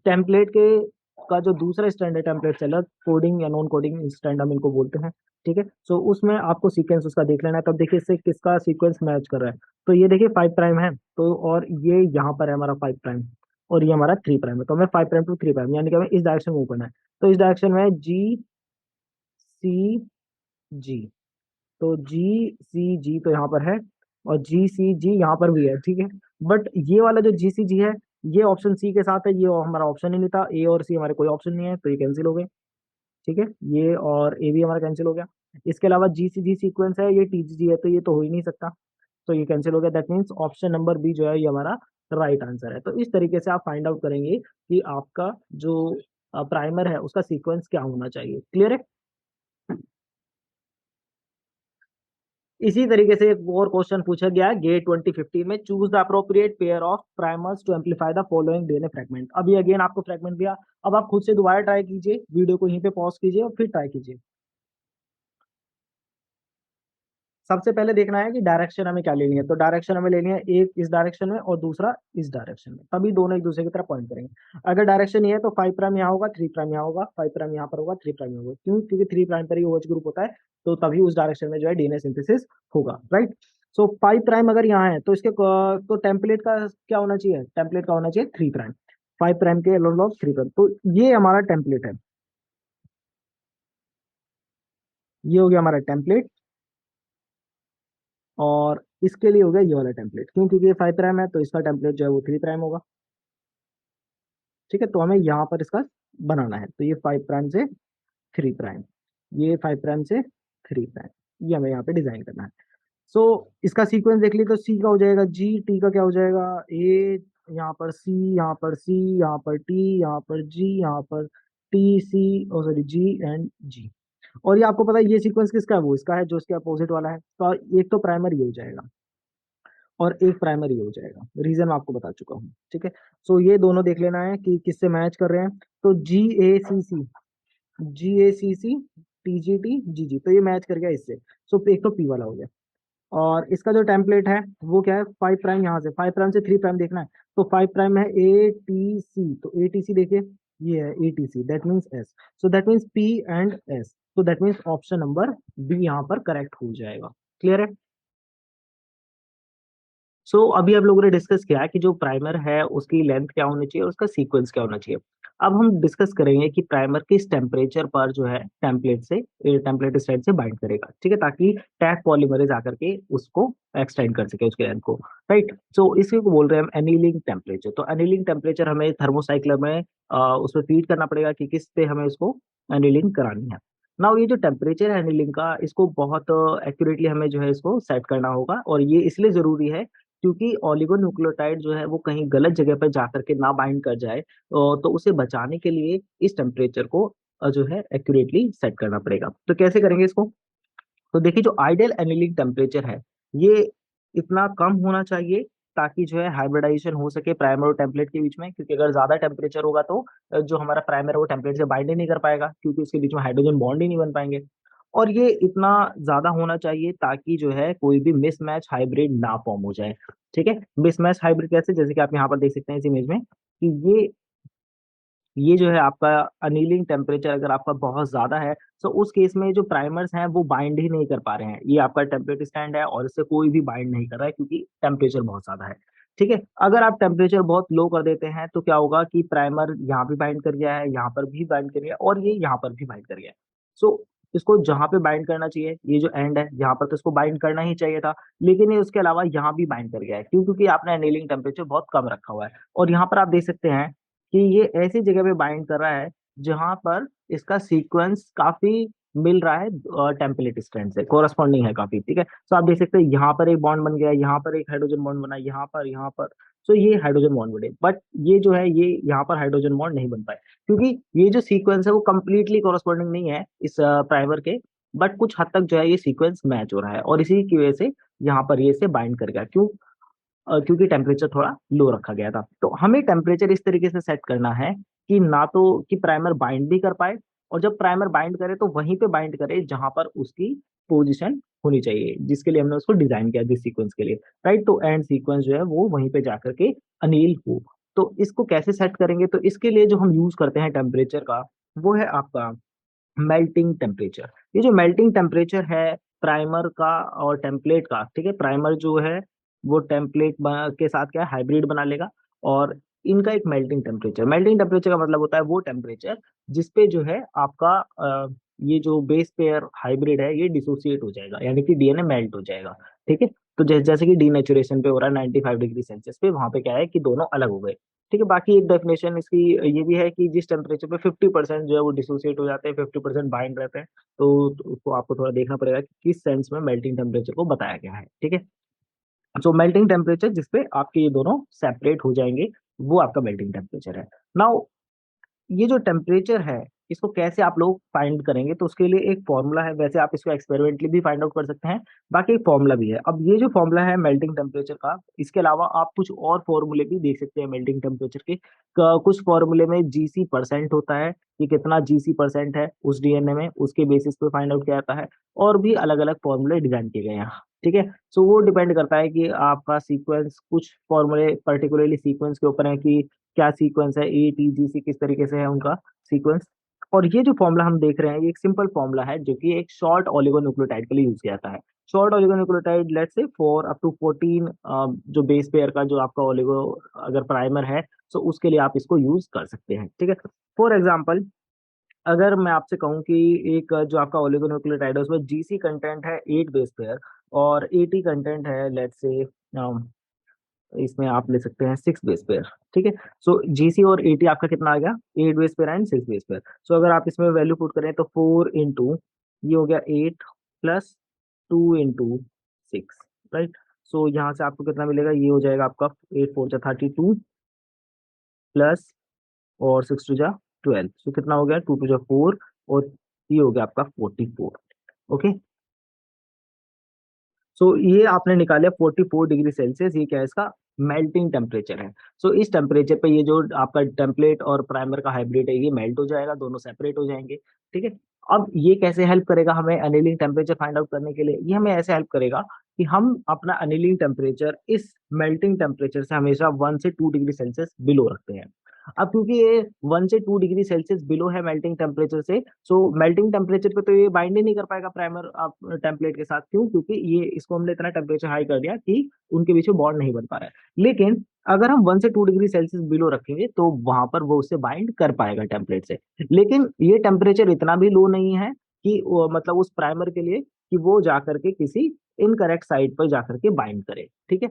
S1: टेम्पलेट के का जो दूसरा स्टैंड है टेम्पलेट चला, कोडिंग या नॉन कोडिंग स्टैंड हम इनको बोलते हैं। ठीक है। सो उसमें आपको सीक्वेंस उसका देख लेना है, तब देखिए इससे किसका सीक्वेंस मैच कर रहा है। तो ये देखिए 5 प्राइम है, तो और ये यहाँ पर है हमारा 5 प्राइम, और ये हमारा 3 प्राइम है, तो हमें 5 प्राइम टू 3 प्राइम यानी कि हमें इस डायरेक्शन में मूव करना है। तो इस डायरेक्शन में GCG, तो GCG तो यहाँ पर है, और GCG यहाँ पर भी है। ठीक है। बट ये वाला जो GCG है ये ऑप्शन सी के साथ है, ये हमारा ऑप्शन ही नहीं था, ए और सी हमारे कोई ऑप्शन नहीं है, तो ये कैंसिल हो गए। ठीक है। ये और ए भी हमारा कैंसिल हो गया। इसके अलावा GCG सीक्वेंस है, ये TGG है, तो ये तो हो ही नहीं सकता, तो ये कैंसिल हो गया। That means option number B जो है ये हमारा राइट आंसर है। तो इस तरीके से आप फाइंड आउट करेंगे कि आपका जो प्राइमर है उसका सीक्वेंस क्या होना चाहिए। क्लियर है। इसी तरीके से एक और क्वेश्चन पूछा गया है गेट 2015 में, choose the appropriate pair of primers to amplify the following DNA fragment. अभी अगेन आपको फ्रेगमेंट दिया, अब आप खुद से दोबारा ट्राई कीजिए, वीडियो को यहीं पे पॉज कीजिए और फिर ट्राई कीजिए। सबसे पहले देखना है कि डायरेक्शन हमें क्या लेनी है, तो डायरेक्शन हमें लेनी है एक इस डायरेक्शन में और दूसरा इस डायरेक्शन में, तभी दोनों एक दूसरे की तरफ पॉइंट करेंगे। अगर डायरेक्शन ये है तो 5 प्राइम यहाँ होगा, 3 प्राइम यहाँ होगा, 5 प्राइम यहाँ पर होगा, 3 प्राइम यहाँ होगा। क्यों? क्योंकि 3 प्राइम पर ही OH ग्रुप होता है, तो तभी उस डायरेक्शन में जो है डीएनए सिंथेसिस होगा। राइट। सो 5 प्राइम अगर यहाँ है तो इसके तो टेम्पलेट का क्या होना चाहिए, टेम्पलेट का होना चाहिए 3 प्राइम, 5 प्राइम के लॉग 3 प्राइम, तो ये हमारा टेम्पलेट है, ये हो गया हमारा टेम्पलेट। और इसके लिए हो गया ये वाला टेम्पलेट, क्यों? क्योंकि ये 5 प्राइम है, तो इसका टेम्पलेट जो है वो 3 प्राइम होगा। ठीक है। तो हमें यहाँ पर इसका बनाना है, तो ये 5 प्राइम से 3 प्राइम, ये 5 प्राइम से 3 प्राइम, ये हमें यहाँ पे डिजाइन करना है। सो इसका सीक्वेंस देख ली, तो सी का हो जाएगा जी, टी का क्या हो जाएगा ए, यहाँ पर सी, यहाँ पर सी, यहाँ पर टी, यहाँ पर जी, यहाँ पर T C, oh sorry G and G. और ये आपको पता है ये सीक्वेंस किसका है, वो इसका है जो इसके अपोजिट वाला है, तो एक तो प्राइमर ये हो जाएगा और एक प्राइमरी हो जाएगा, रीजन मैं आपको बता चुका हूँ। ठीक है। सो ये दोनों देख लेना है कि किससे मैच कर रहे हैं, तो GACC TGT GG, तो ये मैच कर गया इससे। सो एक तो पी वाला हो गया, और इसका जो टेम्पलेट है वो क्या है, 5 प्राइम, यहाँ से 5 प्राइम से 3 प्राइम देखना है, तो 5 प्राइम है ATC, तो ATC देखिए ये है ATC, that means S, so that means P and S, तो that means option number B यहाँ पर करेक्ट हो जाएगा। क्लियर है। अभी आप लोगों ने डिस्कस किया कि जो प्राइमर है उसकी लेंथ क्या होनी चाहिए और उसका सीक्वेंस क्या होना चाहिए। अब हम डिस्कस करेंगे कि प्राइमर किस टेम्परेचर पर जो है टेम्पलेट स्टाइल से बाइंड करेगा। ठीक है, ताकि टैग पॉलीमरेज आकर के उसको एक्सटेंड कर सके उसके लेंथ को। राइट। इसी को बोल रहे हैं हम एनीलिंग टेम्परेचर। तो एनीलिंग टेम्परेचर हमें थर्मोसाइक्लर में उसमें फीड करना पड़ेगा कि किस पे हमें उसको एनीलिंग करानी है। नाउ ये जो टेम्परेचर है एनीलिंग का, इसको बहुत एक्यूरेटली हमें जो है इसको सेट करना होगा, और ये इसलिए जरूरी है क्योंकि ऑलिगोन्यूक्लियोटाइड जो है वो कहीं गलत जगह पर जाकर के ना बाइंड कर जाए, तो उसे बचाने के लिए इस टेम्परेचर को जो है एक्यूरेटली सेट करना पड़ेगा। तो कैसे करेंगे इसको? तो देखिए जो आइडियल एनिलिंग टेम्परेचर है ये इतना कम होना चाहिए ताकि जो है हाइब्रिडाइजेशन हो सके प्राइमर और टेम्पलेट के बीच में, क्योंकि अगर ज्यादा टेम्परेचर होगा तो जो हमारा प्राइमर है वो टेम्पलेट से बाइंड ही नहीं कर पाएगा, क्योंकि उसके बीच में हाइड्रोजन बॉन्ड ही नहीं बन पाएंगे। और ये इतना ज्यादा होना चाहिए ताकि जो है कोई भी मिसमैच हाइब्रिड ना फॉर्म हो जाए। ठीक है। मिसमैच हाइब्रिड कैसे, जैसे कि आप यहाँ पर देख सकते हैं इस इमेज में कि ये जो है आपका अनीलिंग टेम्परेचर अगर आपका बहुत ज्यादा है, तो उस केस में जो प्राइमर्स हैं वो बाइंड ही नहीं कर पा रहे हैं। ये आपका टेम्परेचर स्टैंड है और इससे कोई भी बाइंड नहीं कर रहा है क्योंकि टेम्परेचर बहुत ज्यादा है। ठीक है। अगर आप टेम्परेचर बहुत लो कर देते हैं तो क्या होगा कि प्राइमर यहाँ भी बाइंड कर गया है, यहाँ पर भी बाइंड कर गया है, और ये यहाँ पर भी बाइंड कर गया है। सो इसको जहाँ पे बाइंड करना चाहिए, ये जो एंड है यहाँ पर, तो इसको बाइंड करना ही चाहिए था, लेकिन ये उसके अलावा यहाँ भी बाइंड कर गया है। क्यों? क्योंकि आपने एनीलिंग टेम्परेचर बहुत कम रखा हुआ है। और यहाँ पर आप देख सकते हैं कि ये ऐसी जगह पे बाइंड कर रहा है जहां पर इसका सीक्वेंस काफी मिल रहा है टेम्पलेट स्ट्रैंड से, कोरस्पॉन्डिंग है काफी। ठीक है। तो आप देख सकते हैं यहाँ पर एक बॉन्ड बन गया, यहाँ पर एक हाइड्रोजन बॉन्ड बना, यहाँ पर, यहाँ पर, सो ये हाइड्रोजन बॉन्ड बने, बट ये जो है ये यहाँ पर हाइड्रोजन बॉन्ड नहीं बन पाए, क्योंकि ये जो सीक्वेंस है वो कंप्लीटली कॉरस्पॉन्डिंग नहीं है इस प्राइमर के, बट कुछ हद तक जो है ये सीक्वेंस मैच हो रहा है, और इसी की वजह से यहाँ पर ये से बाइंड कर गया। क्यों? क्योंकि टेम्परेचर थोड़ा लो रखा गया था। तो हमें टेम्परेचर इस तरीके से सेट करना है कि ना तो कि प्राइमर बाइंड भी कर पाए, और जब प्राइमर बाइंड करे तो वहीं पे बाइंड करे जहां पर उसकी पोजीशन होनी चाहिए, जिसके लिए हमने उसको डिजाइन किया जिस सीक्वेंस के लिए, राइट। तो एंड सीक्वेंस जो है वो वहीं पे जाकर के अनिल हो। तो इसको कैसे सेट करेंगे? तो इसके लिए जो हम यूज करते हैं टेम्परेचर का, वो है आपका मेल्टिंग टेम्परेचर। ये जो मेल्टिंग टेम्परेचर है प्राइमर का और टेम्पलेट का, ठीक है, प्राइमर जो है वो टेम्पलेट के साथ क्या है, हाइब्रिड बना लेगा, और इनका एक मेल्टिंग टेम्परेचर का मतलब होता है वो टेम्परेचर जिसपे जो है आपका ये जो बेस पेयर हाइब्रिड है ये डिसोसिएट हो जाएगा, यानी कि डीएनए मेल्ट हो जाएगा। ठीक है, तो जैसे कि डीनेचुरेशन पे हो रहा है 95 डिग्री सेल्सियस पे, वहां पे क्या है कि दोनों अलग हो गए। ठीक है, बाकी एक डेफिनेशन इसकी ये भी है कि जिस टेम्परेचर पे 50% जो है वो डिसोसिएट हो जाते हैं, 50% बाइंड रहते हैं, तो उसको आपको थोड़ा देखना पड़ेगा कि किस सेंस में मेल्टिंग टेम्परेचर को बताया गया है। ठीक है, सो मेल्टिंग टेम्परेचर जिसपे आपके ये दोनों सेपरेट हो जाएंगे, वो आपका मेल्टिंग टेम्परेचर है। नाउ ये जो टेम्परेचर है इसको कैसे आप लोग फाइंड करेंगे? तो उसके लिए एक फॉर्मूला है, वैसे आप इसको एक्सपेरिमेंटली भी फाइंड आउट कर सकते हैं, बाकी एक फॉर्मूला भी है। अब ये जो फॉर्मूला है मेल्टिंग टेम्परेचर का, इसके अलावा आप कुछ और फॉर्मूले भी देख सकते हैं मेल्टिंग टेम्परेचर के। कुछ फॉर्मूले में जीसी परसेंट होता है, कि कितना जीसी परसेंट है उस डीएनए में, उसके बेसिस पे फाइंड आउट किया जाता है, और भी अलग अलग फॉर्मूले डिजाइन किए गए हैं। ठीक है, सो वो डिपेंड करता है कि आपका सीक्वेंस, कुछ फॉर्मूले पर्टिकुलरली सीक्वेंस के ऊपर है कि क्या सीक्वेंस है, ए टी जी सी किस तरीके से है उनका सीक्वेंस। और ये जो फॉर्मूला हम देख रहे हैं ये एक सिंपल फॉर्मूला है जो कि एक शॉर्ट ओलिगोन्यूक्लियोटाइड के लिए यूज किया जाता है। Short oligonucleotide let's say 4 up to 14 जो बेस पेयर का जो आपका ओलिगो अगर प्राइमर है, तो उसके लिए आप इसको यूज कर सकते हैं। ठीक है, फॉर एग्जाम्पल अगर मैं आपसे कहूँ कि एक जो आपका ओलिगोन्यूक्लियोटाइड है उसमें जीसी कंटेंट है 8 बेस पेयर, और एटी कंटेंट है लेट्स से, इसमें आप ले सकते हैं 6 बेस पेयर। ठीक है, सो जीसी और एटी आपका कितना आ गया, 8 base pair and 6 base pair. So अगर आप इसमें वैल्यू पुट करें तो 4 इंटू ये हो गया 8 प्लस 2 इंटू 6, राइट। सो यहाँ से आपको कितना मिलेगा, ये हो जाएगा आपका 8 4 जा 32 प्लस और 6 टू जा 12, सो कितना हो गया 2 टू जा 4, और ये हो गया आपका 44। ओके, सो ये आपने निकाला 44 डिग्री सेल्सियस, ये क्या है इसका मेल्टिंग टेम्परेचर है। सो इस टेम्परेचर पे ये जो आपका टेम्पलेट और प्राइमर का हाइब्रिड है ये मेल्ट हो जाएगा, दोनों सेपरेट हो जाएंगे। ठीक है, अब ये कैसे हेल्प करेगा हमें अनिलिंग टेम्परेचर फाइंड आउट करने के लिए? ये हमें ऐसे हेल्प करेगा कि हम अपना अनिलिंग टेम्परेचर इस मेल्टिंग टेम्परेचर से हमेशा 1 से 2 डिग्री सेल्सियस बिलो रखते हैं। अब क्योंकि ये 1 से 2 डिग्री सेल्सियस बिलो है मेल्टिंग टेम्परेचर से, सो मेल्टिंग टेम्परेचर पे तो ये बाइंड ही नहीं कर पाएगा प्राइमर आप टेम्पलेट के साथ। क्यों? क्योंकि ये इसको हमने इतना टेम्परेचर हाई कर दिया कि उनके बीच में बॉन्ड नहीं बन पा रहा है। लेकिन अगर हम 1 से 2 डिग्री सेल्सियस बिलो रखेंगे तो वहां पर वो उससे बाइंड कर पाएगा टेम्पलेट से। लेकिन ये टेम्परेचर इतना भी लो नहीं है कि मतलब उस प्राइमर के लिए कि वो जाकर के किसी इनकरेक्ट साइड पर जाकर के बाइंड करे। ठीक है,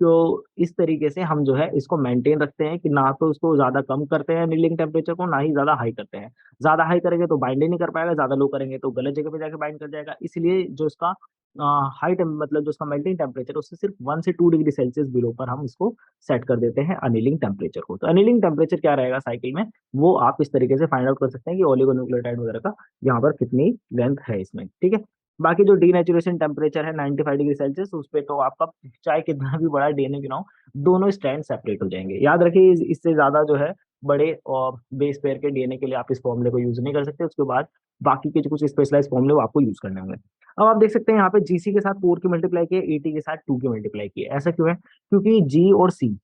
S1: तो इस तरीके से हम जो है इसको मेंटेन रखते हैं कि ना तो इसको ज्यादा कम करते हैं नीलिंग टेम्परेचर को, ना ही ज्यादा हाई करते हैं। ज्यादा हाई करेंगे तो बाइंड ही नहीं कर पाएगा, ज्यादा लो करेंगे तो गलत जगह पे जाके बाइंड कर जाएगा। इसलिए जो इसका हाई मतलब जो इसका मेल्टिंग टेम्परेचर उससे सिर्फ 1 से 2 डिग्री सेल्सियस बिलो पर हम इसको सेट कर देते हैं अनिलिंग टेम्परेचर को। तो अनिलिंग टेम्परेचर क्या रहेगा साइकिल में, वो आप इस तरीके से फाइंड आउट कर सकते हैं कि ओलिगोन्यूक्लियोटाइड वगैरह का यहाँ पर कितनी लेंथ है इसमें। ठीक है, बाकी जो डीनेचुरेशन टेम्परेचर है 95 डिग्री सेल्सियस, उस पे तो आपका चाहे कितना भी बड़ा डीएनए क्यों ना हो, दोनों स्ट्रैंड सेपरेट हो जाएंगे। याद रखिए इससे ज्यादा जो है बड़े और बेस पेयर के डीएनए के लिए आप इस फॉर्मूले को यूज नहीं कर सकते। उसके बाद बाकी के जो कुछ स्पेशलाइज फॉर्मूले वो आपको यूज करने होंगे। अब आप देख सकते हैं यहाँ पे जीसी के साथ 4 की मल्टीप्लाई की है, एटी के साथ 2 की मल्टीप्लाई की है। ऐसा क्यों है? क्योंकि जी और सी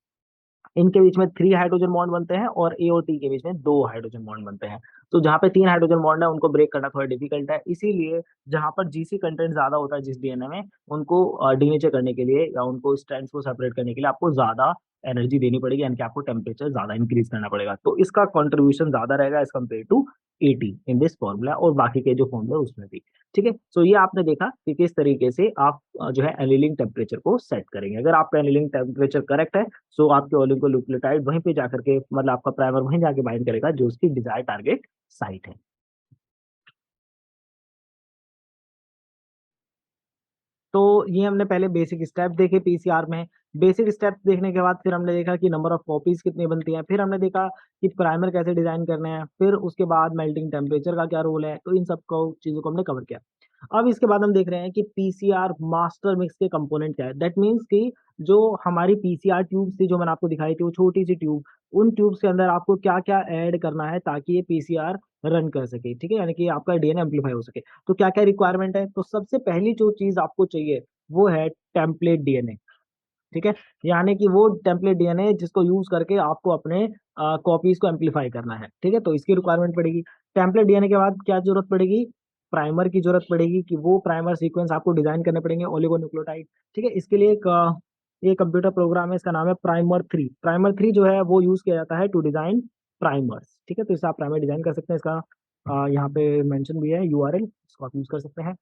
S1: इनके बीच में 3 हाइड्रोजन बॉन्ड बनते हैं, और ए और टी के बीच में 2 हाइड्रोजन बॉन्ड बनते हैं। तो जहाँ पे 3 हाइड्रोजन बॉन्ड है उनको ब्रेक करना थोड़ा डिफिकल्ट है, इसीलिए जहाँ पर जीसी कंटेंट ज्यादा होता है जिस डीएनए में, उनको डीनेचर करने के लिए या उनको स्ट्रैंड्स को सेपरेट करने के लिए आपको ज्यादा एनर्जी देनी पड़ेगी, यानी कि आपको टेम्परेचर ज्यादा इंक्रीज करना पड़ेगा। तो इसका कंट्रीब्यूशन ज्यादा रहेगा as compare to AT in this formula, और बाकी के जो फॉर्मूला उसमें भी। ठीक है, सो ये आपने देखा कि किस तरीके से आप जो है एनिलिंग टेम्परेचर को सेट करेंगे। अगर आपका एनिलिंग टेम्परेचर करेक्ट है, सो आपके ओलिगोन्यूक्लियोटाइड वहीं पे जाकर के, मतलब आपका प्राइमर वहीं जाके बाइंड करेगा जो उसकी डिजायर टारगेट साइट है। तो ये हमने पहले बेसिक स्टेप देखे पीसीआर में। बेसिक स्टेप देखने के बाद फिर हमने देखा कि नंबर ऑफ कॉपीज कितनी बनती हैं, फिर हमने देखा कि प्राइमर कैसे डिजाइन करने हैं, फिर उसके बाद मेल्टिंग टेम्परेचर का क्या रोल है। तो इन सब को चीजों को हमने कवर किया। अब इसके बाद हम देख रहे हैं कि पीसीआर मास्टर मिक्स के कंपोनेंट क्या है। दैट मीन्स कि जो हमारी पीसीआर ट्यूब थी जो मैंने आपको दिखाई थी, वो छोटी सी ट्यूब, उन ट्यूब्स के अंदर आपको क्या क्या ऐड करना है ताकि ये पीसीआर रन कर सके, ठीक है, यानी कि आपका डीएनए एम्पलीफाई हो सके। तो क्या क्या रिक्वायरमेंट है, तो सबसे पहली जो चीज आपको चाहिए वो है टेम्पलेट डीएनए, ठीक है, यानी कि वो टेम्पलेट डीएनए जिसको यूज करके आपको अपने कॉपीज को एम्पलीफाई करना है, ठीक है। तो इसकी रिक्वायरमेंट पड़ेगी। टेम्पलेट डीएनए के बाद क्या जरूरत पड़ेगी, प्राइमर की जरूरत पड़ेगी, कि वो प्राइमर सीक्वेंस आपको डिजाइन करने पड़ेंगे ओलिगोन्यूक्लियोटाइड, ठीक है। इसके लिए एक कंप्यूटर प्रोग्राम है, इसका नाम है प्राइमर 3। प्राइमर 3 जो है वो यूज किया जाता है टू डिजाइन प्राइमर्स, ठीक है। तो इससे आप प्राइमर डिजाइन कर सकते हैं। इसका यहाँ पे मेंशन भी है यूआरएल, इसको आप यूज कर सकते हैं।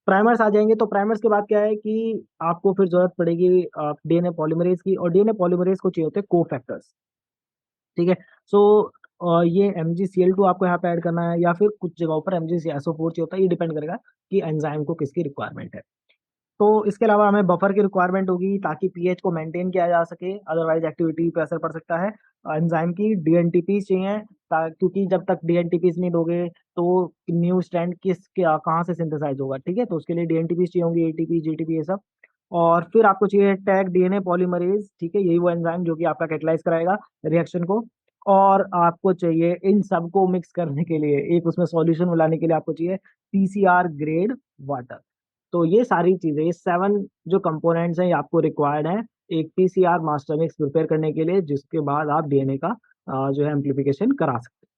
S1: प्राइमर्स आ जाएंगे, तो प्राइमर्स के बाद क्या है कि आपको फिर जरूरत पड़ेगी डीएनए पॉलीमरेज की, और डीएनए पॉलीमरेज को चाहिए होते हैं कोफैक्टर्स, ठीक है। सो ये MgCl2 आपको यहाँ पे ऐड करना है, या फिर कुछ जगहों पर MgSO4 चाहिए होता है, ये डिपेंड करेगा कि एंजाइम को किसकी रिक्वायरमेंट है। तो इसके अलावा हमें बफर की रिक्वायरमेंट होगी ताकि पीएच को मेंटेन किया जा सके, अदरवाइज एक्टिविटी पे असर पड़ सकता है। एंजाइम की डीएनटीपीज चाहिए, क्योंकि जब तक डीएनटीपीज नहीं दोगे तो न्यू स्ट्रैंड कहाँ से सिंथेसाइज होगा, ठीक है। तो उसके लिए डीएनटीपीज चाहिए होंगी, एटीपी जीटीपी ये सब। और फिर आपको चाहिए टैग डीएनए पॉलीमरेज, ठीक है, यही वो एंजाइम जो कि आपका कैटलाइज कराएगा रिएक्शन को। और आपको चाहिए इन सबको मिक्स करने के लिए, एक उसमें सॉल्यूशन मिलाने के लिए आपको चाहिए पीसीआर ग्रेड वाटर। तो ये सारी चीजें, ये 7 जो कंपोनेंट्स हैं, ये आपको रिक्वायर्ड है एक पीसीआर मास्टर मिक्स प्रिपेयर करने के लिए, जिसके बाद आप डीएनए का जो है एम्प्लीफिकेशन करा सकते हैं।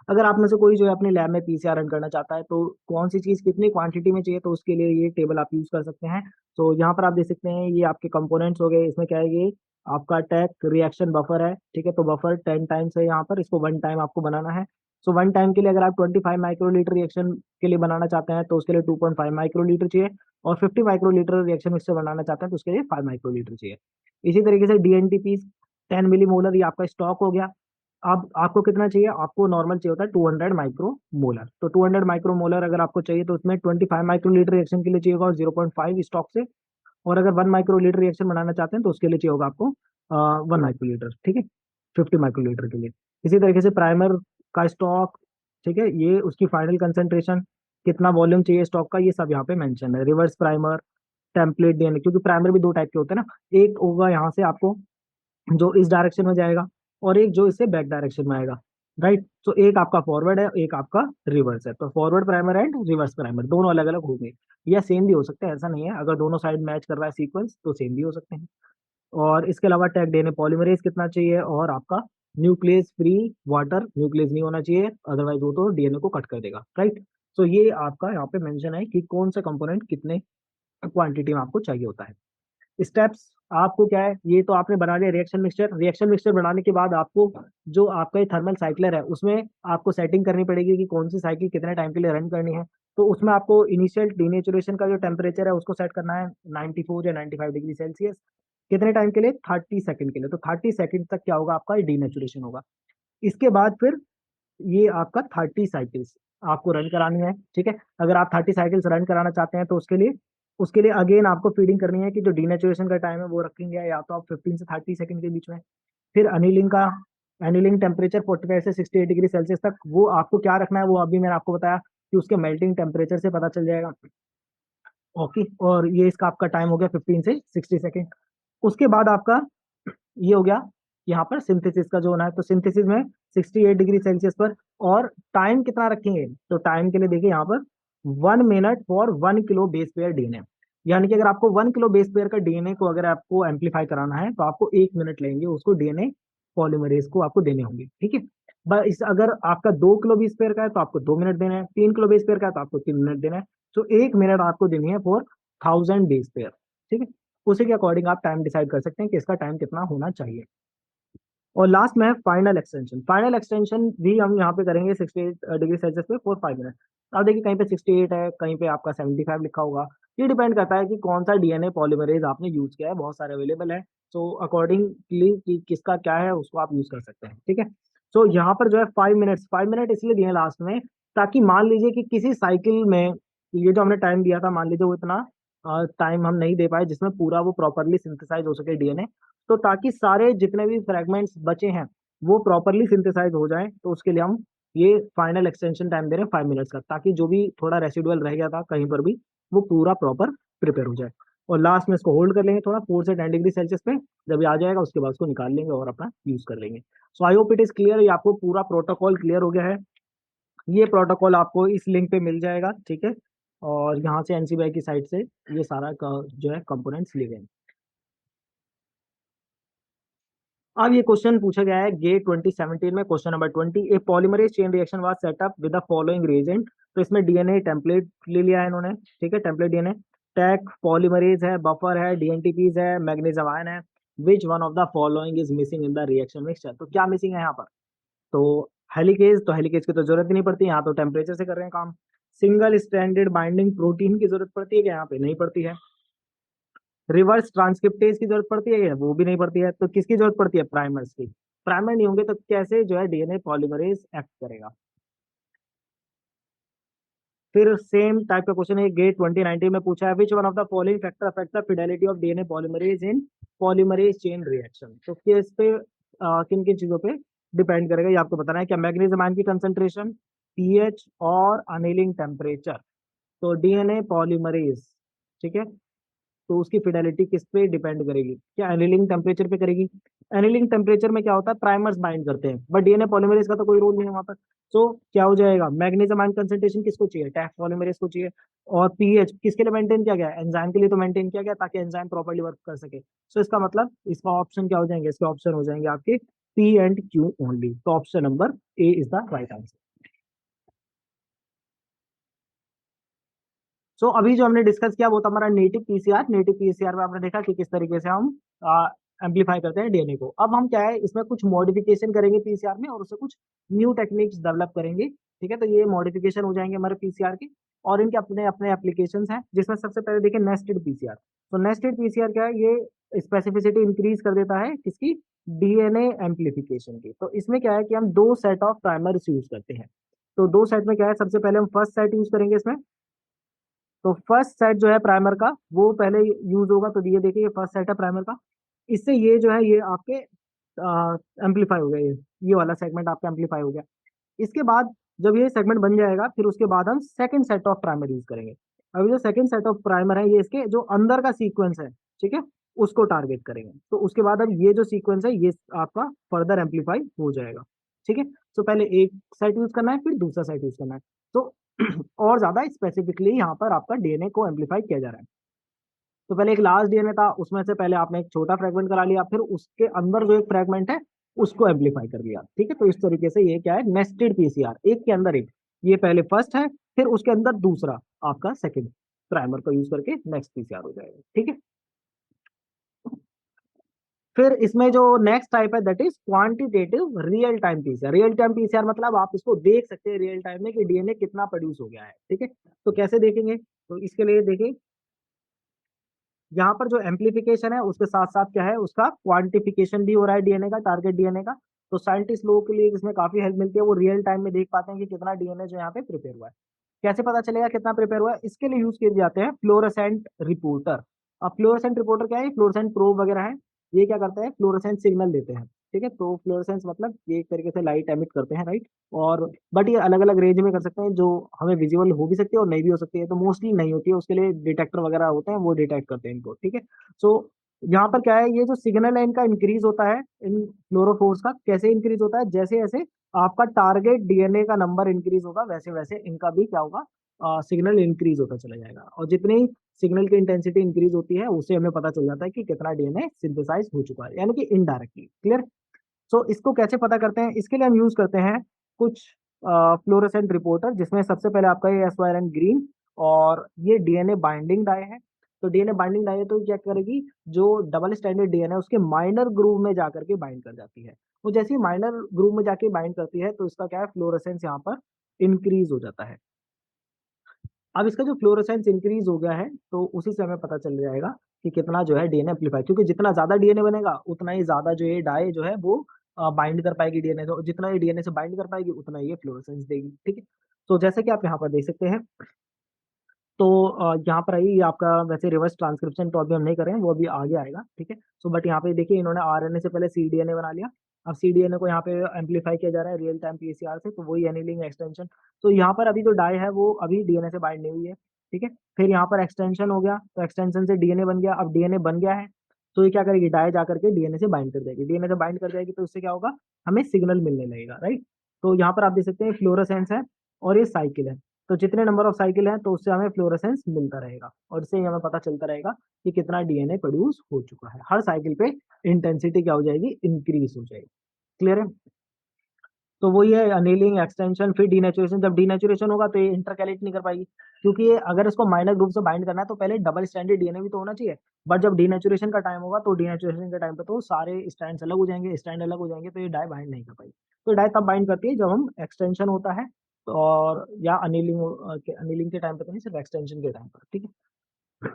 S1: अगर आप में से कोई जो है अपने लैब में पीसीआर रन करना चाहता है, तो कौन सी चीज कितनी क्वांटिटी में चाहिए, तो उसके लिए ये टेबल आप यूज कर सकते हैं। तो यहाँ पर आप देख सकते हैं, ये आपके कंपोनेंट्स हो गए। इसमें क्या है, ये आपका टैक रिएक्शन बफर है, ठीक है। तो बफर 10 टाइम्स है, यहाँ पर इसको 1 टाइम आपको बनाना है। सो 1 टाइम के लिए अगर आप 25 माइक्रोलीटर रिएक्शन के लिए बनाना चाहते हैं, तो उसके लिए 2.5 माइक्रोलीटर चाहिए। और 50 माइक्रोलीटर रिएक्शन मिक्सर बनाना चाहते हैं, तो उसके लिए 5 माइक्रोलीटर चाहिए। इसी तरीके से डीएनटीपी 10 मिलीमोलर, ये आपका स्टॉक हो गया। अब आपको कितना चाहिए, आपको नॉर्मल चाहिए होता है 200 माइक्रोमोलर। तो 200 माइक्रोमोलर अगर आपको चाहिए, तो उसमें 25 माइक्रोलीटर रिएक्शन के लिए चाहिए होगा 0.5 स्टॉक से। और अगर 1 माइक्रोलीटर रिएक्शन बनाना चाहते हैं, तो उसके लिए चाहिए होगा आपको 1 माइक्रोलीटर, ठीक है, 50 माइक्रोलीटर के लिए। इसी तरीके से प्राइमर का स्टॉक, ठीक है, ये उसकी फाइनल कंसेंट्रेशन, कितना वॉल्यूम चाहिए स्टॉक का, ये सब यहाँ पे मेंशन है। रिवर्स प्राइमर, टेम्पलेट डीएनए, क्योंकि प्राइमर भी 2 टाइप के होते हैं ना, एक होगा यहाँ से आपको जो इस डायरेक्शन में जाएगा, और एक जो इससे बैक डायरेक्शन में आएगा, राइट। तो एक आपका फॉरवर्ड है, एक आपका रिवर्स है। तो forward primer and reverse primer दोनों अलग अलग होंगे, या सेम भी हो सकते हैं, ऐसा नहीं है। अगर दोनों साइड मैच कर रहा है सीक्वेंस, तो सेम भी हो सकते हैं। और इसके अलावा टैग डीएनए पॉलीमरेज कितना चाहिए, और आपका न्यूक्लियस फ्री वाटर, न्यूक्लियस नहीं होना चाहिए, अदरवाइज वो तो डीएनए को कट कर देगा, राइट। तो ये आपका यहाँ पे मेंशन है कि कौन सा कंपोनेंट कितने क्वांटिटी में आपको चाहिए होता है। स्टेप्स आपको क्या है, ये तो आपने बना लिया रिएक्शन मिक्सचर। रिएक्शन मिक्सचर बनाने के बाद आपको जो आपका ये थर्मल साइक्लर है, उसमें आपको सेटिंग करनी पड़ेगी कि कौन सी साइकिल कितने टाइम के लिए रन करनी है। तो उसमें आपको इनिशियल डीनेचुरेशन का जो टेम्परेचर है उसको सेट करना है 94 या 95 डिग्री सेल्सियस। कितने टाइम के लिए, 30 सेकंड के लिए। तो 30 सेकंड तक क्या होगा, आपका डीनेचुरेशन होगा। इसके बाद फिर ये आपका 30 साइकिल्स आपको रन करानी है, ठीक है। अगर आप 30 साइकिल्स रन कराना चाहते हैं, तो उसके लिए अगेन आपको फीडिंग करनी है कि जो डीनेचुरेशन का टाइम है वो रखेंगे, या तो आप 15 से 30 सेकंड के बीच में। फिर एनिलिंग टेम्परेचर 45 से 68 डिग्री सेल्सियस तक, वो आपको क्या रखना है, वो अभी मैंने आपको बताया कि उसके मेल्टिंग टेम्परेचर से पता चल जाएगा। ओके, और ये इसका आपका टाइम हो गया 15 से 60 सेकेंड। उसके बाद आपका ये हो गया यहाँ पर सिंथेसिस का जो होना है। तो सिंथेसिस में 68 डिग्री सेल्सियस पर, और टाइम कितना रखेंगे, तो टाइम के लिए देखिए यहाँ पर 1 minute for 1 kilo base pair DNA. यानी कि अगर आपको 1 किलो बेस पेयर का डीएनए को अगर आपको एम्पलीफाई कराना है, तो आपको 1 मिनट लेंगे उसको डीएनए पॉलीमरेज को आपको देने होंगे, ठीक है। बस अगर आपका 2 किलो बेस पेयर का है, तो आपको 2 मिनट देना है। 3 किलो बेस पेयर का है, तो आपको 3 मिनट देना है। तो 1 मिनट आपको देनी है फॉर 1000 बेस पेयर, ठीक है। उसी के अकॉर्डिंग आप टाइम डिसाइड कर सकते हैं कि इसका टाइम कितना होना चाहिए। और लास्ट में है फाइनल एक्सटेंशन। फाइनल एक्सटेंशन भी हम यहाँ पे करेंगे 68 डिग्री सेल्सियस पे फॉर 5 मिनट। अब देखिए कहीं पे 68 है, कहीं पे आपका 75 लिखा होगा। ये डिपेंड करता है कि कौन सा डीएनए पॉलीमरेज आपने यूज किया है, बहुत सारे अवेलेबल है। सो अकॉर्डिंगली कि किसका क्या है उसको आप यूज कर सकते हैं, ठीक है। सो यहाँ पर जो है 5 मिनट इसलिए दिए हैं लास्ट में, ताकि मान लीजिए कि किसी साइकिल में ये जो हमने टाइम दिया था, मान लीजिए वो इतना टाइम हम नहीं दे पाए जिसमें पूरा वो प्रॉपरली सिंथेसाइज हो सके डीएनए। तो ताकि सारे जितने भी फ्रेगमेंट्स बचे हैं वो प्रॉपरली सिंथेसाइज हो जाएं, तो उसके लिए हम ये फाइनल एक्सटेंशन टाइम दे रहे हैं 5 मिनट्स का, ताकि जो भी थोड़ा रेसिडुअल रह गया था कहीं पर भी वो पूरा प्रॉपर प्रिपेयर हो जाए। और लास्ट में इसको होल्ड कर लेंगे थोड़ा 4 से 10 डिग्री सेल्सियस पे। जब ये आ जाएगा उसके बाद उसको निकाल लेंगे और अपना यूज कर लेंगे। So I hope it is clear, ये आपको पूरा प्रोटोकॉल क्लियर हो गया है। ये प्रोटोकॉल आपको इस लिंक पे मिल जाएगा, ठीक है। और यहाँ से एनसीबीआई की साइट से ये सारा का जो है कंपोनेंट्स लिए गए हैं। अब ये क्वेश्चन पूछा गया है गेट 2017 में, question number 20, A polymerase chain reaction was setup with the following reagent. तो इसमें डीएनए टेम्पलेट ले लिया है इन्होंने, ठीक है, टेम्पलेट डीएनए। टैक पॉलीमरेज है, बफर है, डीएनटीपीज है, मैग्नीशियम आयन है। विच one of the following is missing in the reaction mixture. तो क्या मिसिंग है यहाँ पर? तो हेलिकेज, तो हेलिकेज की तो जरूरत ही नहीं पड़ती, यहाँ तो टेम्परेचर से कर रहे हैं काम। सिंगल स्ट्रैंडेड बाइंडिंग प्रोटीन की जरूरत पड़ती है क्या? यहाँ पे नहीं पड़ती है। रिवर्स ट्रांसक्रिप्टेज की जरूरत पड़ती है क्या? वो भी नहीं पड़ती है। तो किसकी जरूरत पड़ती है? प्राइमर्स की। प्राइमर नहीं होंगे तो कैसे जो है डीएनए पॉलीमरेज एक्ट करेगा? फिर सेम टाइप का क्वेश्चन है गेट 2019 में पूछा है, विच one of the following factor affect the Fidelity of DNA polymerase in polymerase chain reaction. तो किस पे किन किन चीजों पे डिपेंड करेगा ये आपको बताना है। क्या मैग्नीशियम आयन की कंसंट्रेशन, पीएच और अनिलिंग टेम्परेचर। तो डीएनए पॉलीमरेज, ठीक है, तो उसकी फिडेलिटी किस पे डिपेंड करेगी? क्या एनीलिंग टेम्परेचर पे करेगी? एनीलिंग टेम्परेचर में क्या होता है, प्राइमर्स बाइंड करते हैं, बट डीएनए पॉलीमरेज का तो कोई रोल नहीं है वहां पर। तो क्या हो जाएगा, मैग्नीशियम आयन कंसंट्रेशन किसको चाहिए? टैफ पॉलीमरेज को चाहिए। और पीएच किसके लिए मेंटेन किया गया? एंजाइम के लिए तो मेंटेन किया गया ताकि एंजाइम प्रॉपर्ली वर्क कर सके। सो इसका मतलब इसका ऑप्शन क्या हो जाएंगे? इसके ऑप्शन हो जाएंगे आपके पी एंड क्यू ओनली। तो option number A is the right answer. So अभी जो हमने डिस्कस किया वो था हमारा नेटिव पीसीआर। नेटिव पीसीआर में आपने देखा कि किस तरीके से हम एम्पलीफाई करते हैं डीएनए को। अब हम क्या है इसमें कुछ मॉडिफिकेशन करेंगे पीसीआर में और उससे कुछ न्यू टेक्निक्स डेवलप करेंगे, ठीक है। तो ये मॉडिफिकेशन हो जाएंगे हमारे पीसीआर के, और इनके अपने अपने एप्लीकेशंस हैं, जिसमें सबसे पहले देखिए नेस्टेड पीसीआर। तो नेस्टेड पीसीआर क्या है, ये स्पेसिफिसिटी इंक्रीज कर देता है किसकी? डीएनए एम्पलीफिकेशन की। तो इसमें क्या है कि हम दो सेट ऑफ प्राइमर्स यूज करते हैं। तो दो सेट में क्या है, सबसे पहले हम फर्स्ट सेट यूज करेंगे इसमें। तो फर्स्ट सेट जो है प्राइमर का वो पहले यूज होगा। तो ये देखिए ये फर्स्ट सेट है प्राइमर का। इससे ये जो है ये आपके एम्पलीफाई हो गया, ये वाला सेगमेंट आपका एम्पलीफाई हो गया। इसके बाद जब ये सेगमेंट बन जाएगा फिर उसके बाद हम second set of primer use करेंगे। अभी जो सेकंड सेट ऑफ प्राइमर है ये इसके जो अंदर का सीक्वेंस है, ठीक है, उसको टारगेट करेंगे। तो उसके बाद अब ये जो सीक्वेंस है ये आपका फर्दर एम्पलीफाई हो जाएगा, ठीक है। तो पहले एक साइट यूज करना है फिर दूसरा साइट यूज करना है। तो और ज्यादा स्पेसिफिकली यहाँ पर आपका डीएनए को एम्पलीफाई किया जा रहा है। तो पहले एक लार्ज डीएनए था, उसमें से पहले आपने एक छोटा फ्रेगमेंट करा लिया, फिर उसके अंदर जो एक फ्रेगमेंट है उसको एम्पलीफाई कर लिया, ठीक है। तो इस तरीके से ये क्या है, नेस्टेड पीसीआर, एक के अंदर एक। ये पहले फर्स्ट है फिर उसके अंदर दूसरा आपका सेकंड प्राइमर को यूज करके नेक्स्ट पीसीआर हो जाएगा, ठीक है। फिर इसमें जो नेक्स्ट टाइप है that is quantitative real time PCR. Real time PCR मतलब आप इसको देख सकते हैं रियल टाइम में कि डीएनए कितना प्रोड्यूस हो गया है, ठीक है। तो कैसे देखेंगे? तो इसके लिए देखिए यहाँ पर जो एम्पलीफिकेशन है उसके साथ साथ क्या है, उसका क्वांटिफिकेशन भी हो रहा है डीएनए का, टारगेट डीएनए का। तो साइंटिस्ट लोगों के लिए इसमें काफी हेल्प मिलती है, वो रियल टाइम में देख पाते हैं कि कितना डीएनए जो यहाँ पे प्रिपेयर हुआ है। कैसे पता चलेगा कितना प्रिपेयर हुआ है? इसके लिए यूज किए जाते हैं फ्लोरेसेंट रिपोर्टर। अब फ्लोरेसेंट रिपोर्टर क्या है? फ्लोरेसेंट प्रोब वगैरह है, ये क्या करते हैं, फ्लोरेसेंट सिग्नल देते हैं, ठीक है। तो फ्लोरेसेंस मतलब ये एक तरीके से लाइट एमिट करते हैं, राइट। और बट ये अलग अलग रेंज में कर सकते हैं, जो हमें विजिबल हो भी सकती है और नहीं भी हो सकती है। तो मोस्टली नहीं होती है, उसके लिए डिटेक्टर वगैरह होते हैं, वो डिटेक्ट करते हैं इनको, ठीक है। सो यहाँ पर क्या है, ये जो सिग्नल है इनका इंक्रीज होता है, इन फ्लोरोफोर्स का कैसे इंक्रीज होता है, जैसे जैसे आपका टारगेट डीएनए का नंबर इंक्रीज होगा वैसे वैसे इनका भी क्या होगा, सिग्नल इंक्रीज होता चला जाएगा। और जितनी सिग्नल की इंटेंसिटी इंक्रीज होती है उससे हमें पता चल जाता है कि कितना डीएनए सिंथेसाइज हो चुका है, यानी कि इनडायरेक्टली, क्लियर। सो इसको कैसे पता करते हैं? इसके लिए हम यूज करते हैं कुछ फ्लोरोसेंट रिपोर्टर, जिसमें सबसे पहले आपका ये एसवायरन ग्रीन, और ये डीएनए बाइंडिंग डाई है। तो डीएनए बाइंडिंग डाई है तो क्या करेगी, जो डबल स्टैंडर्ड डीएनए उसके माइनर ग्रूव में जाकर के बाइंड कर जाती है। वो जैसे ही माइनर ग्रूव में जाके बाइंड करती है तो इसका क्या है, फ्लोरोसेंस यहाँ पर इंक्रीज हो जाता है। अब इसका जो फ्लोरोसेंस इंक्रीज हो गया है तो उसी से हमें पता चल जाएगा कि कितना जो है डीएनए एम्पलीफाई, क्योंकि जितना ज्यादा डीएनए बनेगा उतना ही ज्यादा जो ये डाई जो है वो बाइंड कर पाएगी डीएनए, तो जितना ये डीएनए से बाइंड कर पाएगी उतना ही ये फ्लोरोसेंस देगी, ठीक है। तो जैसे कि आप यहाँ पर देख सकते हैं तो यहाँ पर आइए, ये आपका वैसे रिवर्स ट्रांसक्रिप्शन तो अभी हम नहीं कर रहे हैं, वो अभी आगे आएगा, ठीक है। सो बट यहाँ पे देखिए इन्होंने आरएनए से पहले सीडीएनए बना लिया। अब सीडीएनए को यहाँ पे एम्पलीफाई किया जा रहा है रियल टाइम पीसीआर से, तो वही एनीलिंग एक्सटेंशन। तो यहाँ पर अभी जो डाई है वो अभी डीएनए से बाइंड नहीं हुई है, ठीक है। फिर यहाँ पर एक्सटेंशन हो गया, तो एक्सटेंशन से डीएनए बन गया। अब डीएनए बन गया है तो ये क्या करेगी, डाई जा करके डीएनए से बाइंड कर देगी। डीएनए से बाइंड कर जाएगी तो उससे क्या होगा, हमें सिग्नल मिलने लगेगा, राइट। तो यहाँ पर आप देख सकते हैं फ्लोरोसेंस है और ये साइकिल है। तो जितने नंबर ऑफ साइकिल हैं तो उससे हमें फ्लोरेसेंस मिलता रहेगा, और इससे ही हमें पता चलता रहेगा कि कितना डीएनए प्रोड्यूस हो चुका है। हर साइकिल पे इंटेंसिटी क्या हो जाएगी, इंक्रीज हो जाएगी। क्लियर है। तो वही है अनेलिंग एक्सटेंशन, फिर डीनेचुरेशन। जब डीनेचुरेशन होगा तो ये इंटरकैलेट नहीं कर पाएगी, क्योंकि ये अगर इसको माइनर ग्रुप से बाइंड करना है तो पहले डबल स्टैंडर्ड डीएनए भी तो होना चाहिए। बट जब डीनेचुरेशन का टाइम होगा तो डीनेचुरेशन के टाइम पे तो सारे स्टैंड अलग हो जाएंगे, स्टैंड अलग हो जाएंगे, तो ये डाई बाइंड नहीं कर पाएगी। तो डाई तब बाइंड करती है जब हम एक्सटेंशन होता है, और या अनिलिंग के टाइम पे तो नहीं, सिर्फ एक्सटेंशन के टाइम पर, ठीक है।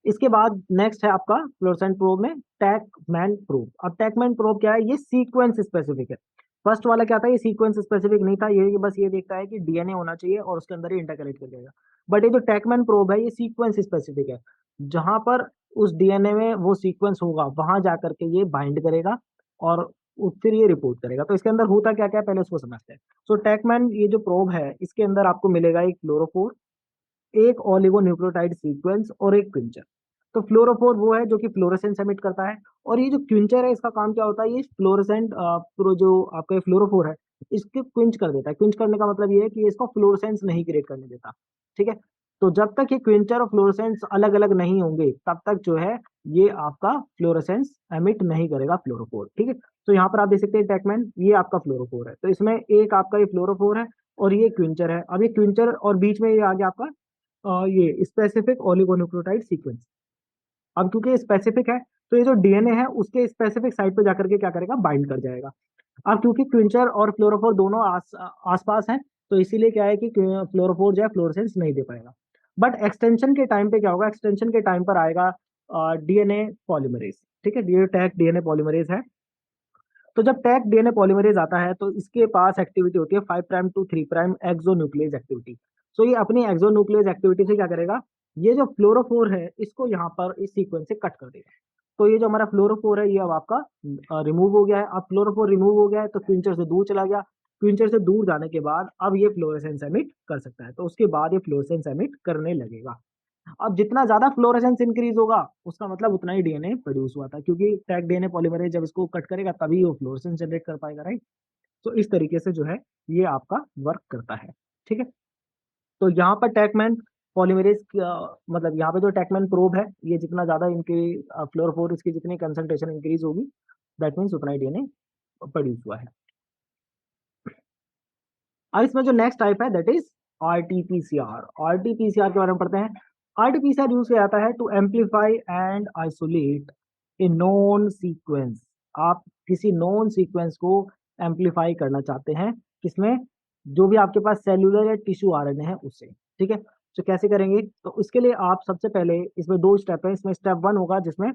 S1: इसके बाद नेक्स्ट है आपका फ्लोरेसेंट प्रोब में टैकमैन प्रोब। अब टैकमैन प्रोब क्या है, ये सीक्वेंस स्पेसिफिक है। फर्स्ट वाला क्या था, ये सीक्वेंस स्पेसिफिक नहीं था, ये बस ये देखता है कि डीएनए होना चाहिए और उसके अंदर ही इंटरकलेट कर जाएगा। बट ये जो टैकमैन प्रोब है ये सीक्वेंस स्पेसिफिक है, जहां पर उस डीएनए में वो सीक्वेंस होगा वहां जाकर के ये बाइंड करेगा और फिर ये रिपोर्ट करेगा। तो इसके अंदर होता क्या क्या है पहले उसको समझते हैं। सो टैकमैन ये जो प्रोब है इसके अंदर आपको मिलेगा एक फ्लोरोफोर, एक ओलिगोन्यूक्लियोटाइड सीक्वेंस और एक क्विंचर। तो फ्लोरोफोर वो है जो कि फ्लोरेसेंस एमिट करता है, और ये जो क्विंचर है इसका काम क्या होता है, ये फ्लोरेसेंट प्रो जो आपका फ्लोरोफोर है इसके क्विंच कर देता है। क्विंच करने का मतलब ये है कि ये इसको फ्लोरेसेंस नहीं क्रिएट करने देता, ठीक है। तो जब तक ये क्विंचर और फ्लोरेसेंस अलग अलग नहीं होंगे तब तक जो है ये आपका फ्लोरेसेंस एमिट नहीं करेगा फ्लोरोफोर, ठीक है। तो यहाँ पर आप देख सकते हैं टैकमैन, ये आपका फ्लोरोफोर है, तो इसमें एक आपका ये फ्लोरोफोर है और ये क्विंचर है। अब ये क्विंचर और बीच में ये आ गया आपका ये स्पेसिफिक ओलिगोन्यूक्लियोटाइड सीक्वेंस। अब क्योंकि ये स्पेसिफिक है तो ये जो डीएनए है उसके स्पेसिफिक साइट पे जाकर के क्या करेगा, बाइंड कर जाएगा। अब क्योंकि क्विंचर और फ्लोरोफोर दोनों आसपास हैं, तो इसीलिए क्या है कि फ्लोरोफोर जो है फ्लोरेसेंस नहीं दे पाएगा। बट एक्सटेंशन के टाइम पे क्या होगा, एक्सटेंशन के टाइम पर आएगा डीएनए पॉलीमरेज, ठीक है। ये टैग डीएनए पॉलीमरेज है। तो जब टैग डीएनए पॉलीमरेज आता है तो इसके पास एक्टिविटी होती है 5 prime to 3 prime exonuclease activity. So ये अपनी एक्सोन्यूक्लियस एक्टिविटी से क्या करेगा, ये जो फ्लोरोफोर है इसको यहाँ पर इस सीक्वेंस से कट कर देगा। तो ये जो हमारा फ्लोरोफोर है ये अब आपका रिमूव हो गया है। अब फ्लोरोफोर रिमूव हो गया है तो क्विंचर से दूर चला गया। क्विंचर से दूर जाने के बाद अब ये फ्लोरेसेंस एमिट कर सकता है, तो उसके बाद ये फ्लोरेसेंस एमिट करने लगेगा। अब जितना ज्यादा फ्लोरेसेंस इंक्रीज होगा उसका मतलब उतना ही डीएनए प्रोड्यूस हुआ था, क्योंकि टैग डीएनए पॉलीमरेज जब इसको कट करेगा तभी वो फ्लोरेसेंस जनरेट कर पाएगा, राइट। तो इस तरीके से जो है ये आपका वर्क करता है, ठीक है। तो यहाँ पर टैगमैन पॉलीमरेज मतलब यहाँ पे जो टैगमैन प्रोब है ये जितना ज्यादा इनके फ्लोरोफोर इसकी जितनी कंसंट्रेशन इंक्रीज होगी दैट मीन्स उतना ही डीएनए प्रोड्यूस हुआ है। अब इसमें जो नेक्स्ट टाइप है दैट इज आरटीपीसीआर। आरटीपीसीआर के बारे में पढ़ते हैं। आरटीपीसीआर यूज किया जाता है to amplify and isolate a non sequence. आप किसी नॉन सीक्वेंस को एम्पलीफाई करना चाहते हैं, किसमें, जो भी आपके पास सेल्यूलर या टिश्यू आरएनए है उससे, ठीक है। तो कैसे करेंगे, तो इसके लिए आप सबसे पहले इसमें दो स्टेप है। इसमें स्टेप वन होगा जिसमें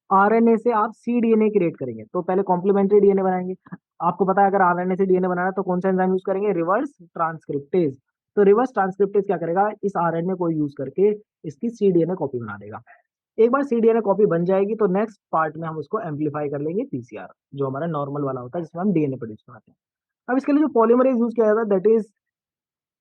S1: आरएनए से आप सी डीएनए क्रिएट करेंगे, तो पहले कॉम्प्लीमेंट्री डीएनए बनाएंगे। आपको पता है अगर आरएनए से डीएनए बनाना है तो कौन सा एंजाइम यूज करेंगे, रिवर्स ट्रांसक्रिप्टेज। तो रिवर्स ट्रांसक्रिप्टेज क्या करेगा, इस आरएनए को यूज करके इसकी सी डीएनए कॉपी बना देगा। एक बार सी डीएनए कॉपी बन जाएगी तो नेक्स्ट पार्ट में हम उसको एम्पलीफाई कर लेंगे पीसीआर, जो हमारा नॉर्मल वाला होता है जिसमें हम डीएनए प्रोड्यूस कराते हैं। अब इसके लिए जो पॉलीमरेज यूज किया जाता है दैट इज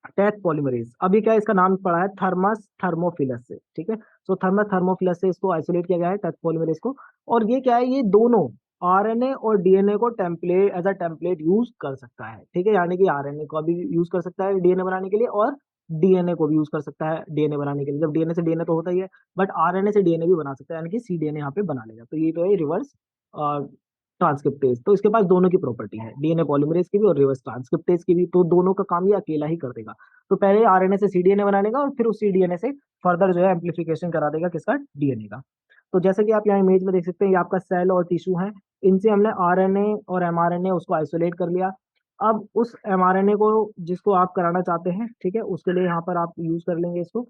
S1: टैथ पॉलीमरेज। अभी क्या है, इसका नाम पड़ा है थर्मस थर्मोफिलस से, ठीक है। सो थर्मस थर्मोफिलस से इसको आइसोलेट किया गया है टैथ पॉलीमरेज को। और ये क्या है, ये दोनों आरएनए और डीएनए को template as a template use कर सकता है, ठीक है। यानी कि आरएनए को भी यूज कर सकता है डीएनए बनाने के लिए और डीएनए को भी यूज कर सकता है डीएनए बनाने के लिए। जब डीएनए से डीएनए तो होता ही है, बट आरएनए से डीएनए भी बना सकता है, यानी कि सी डीएनए यहाँ पे बना लेगा। तो ये तो है रिवर्स ट्रांसक्रिप्टेज। तो इसके पास दोनों की प्रॉपर्टी है, डीएनए पॉलीमरेज की भी और रिवर्स ट्रांसक्रिप्टेज की भी। तो दोनों का काम ये अकेला ही कर देगा। तो पहले आरएनए से सीडीएनए बना लेगा और फिर उस सीडीएनए से फर्दर जो है एम्पलीफिकेशन करा देगा किसका, डीएनए का। तो जैसे कि आप यहाँ इमेज में देख सकते हैं ये आपका सेल और टिश्यू है, इनसे हमने आरएनए और एमआरएनए उसको आइसोलेट कर लिया। अब उस एमआरएनए को जिसको आप कराना चाहते हैं, ठीक है, उसके लिए यहाँ पर आप यूज कर लेंगे इसको।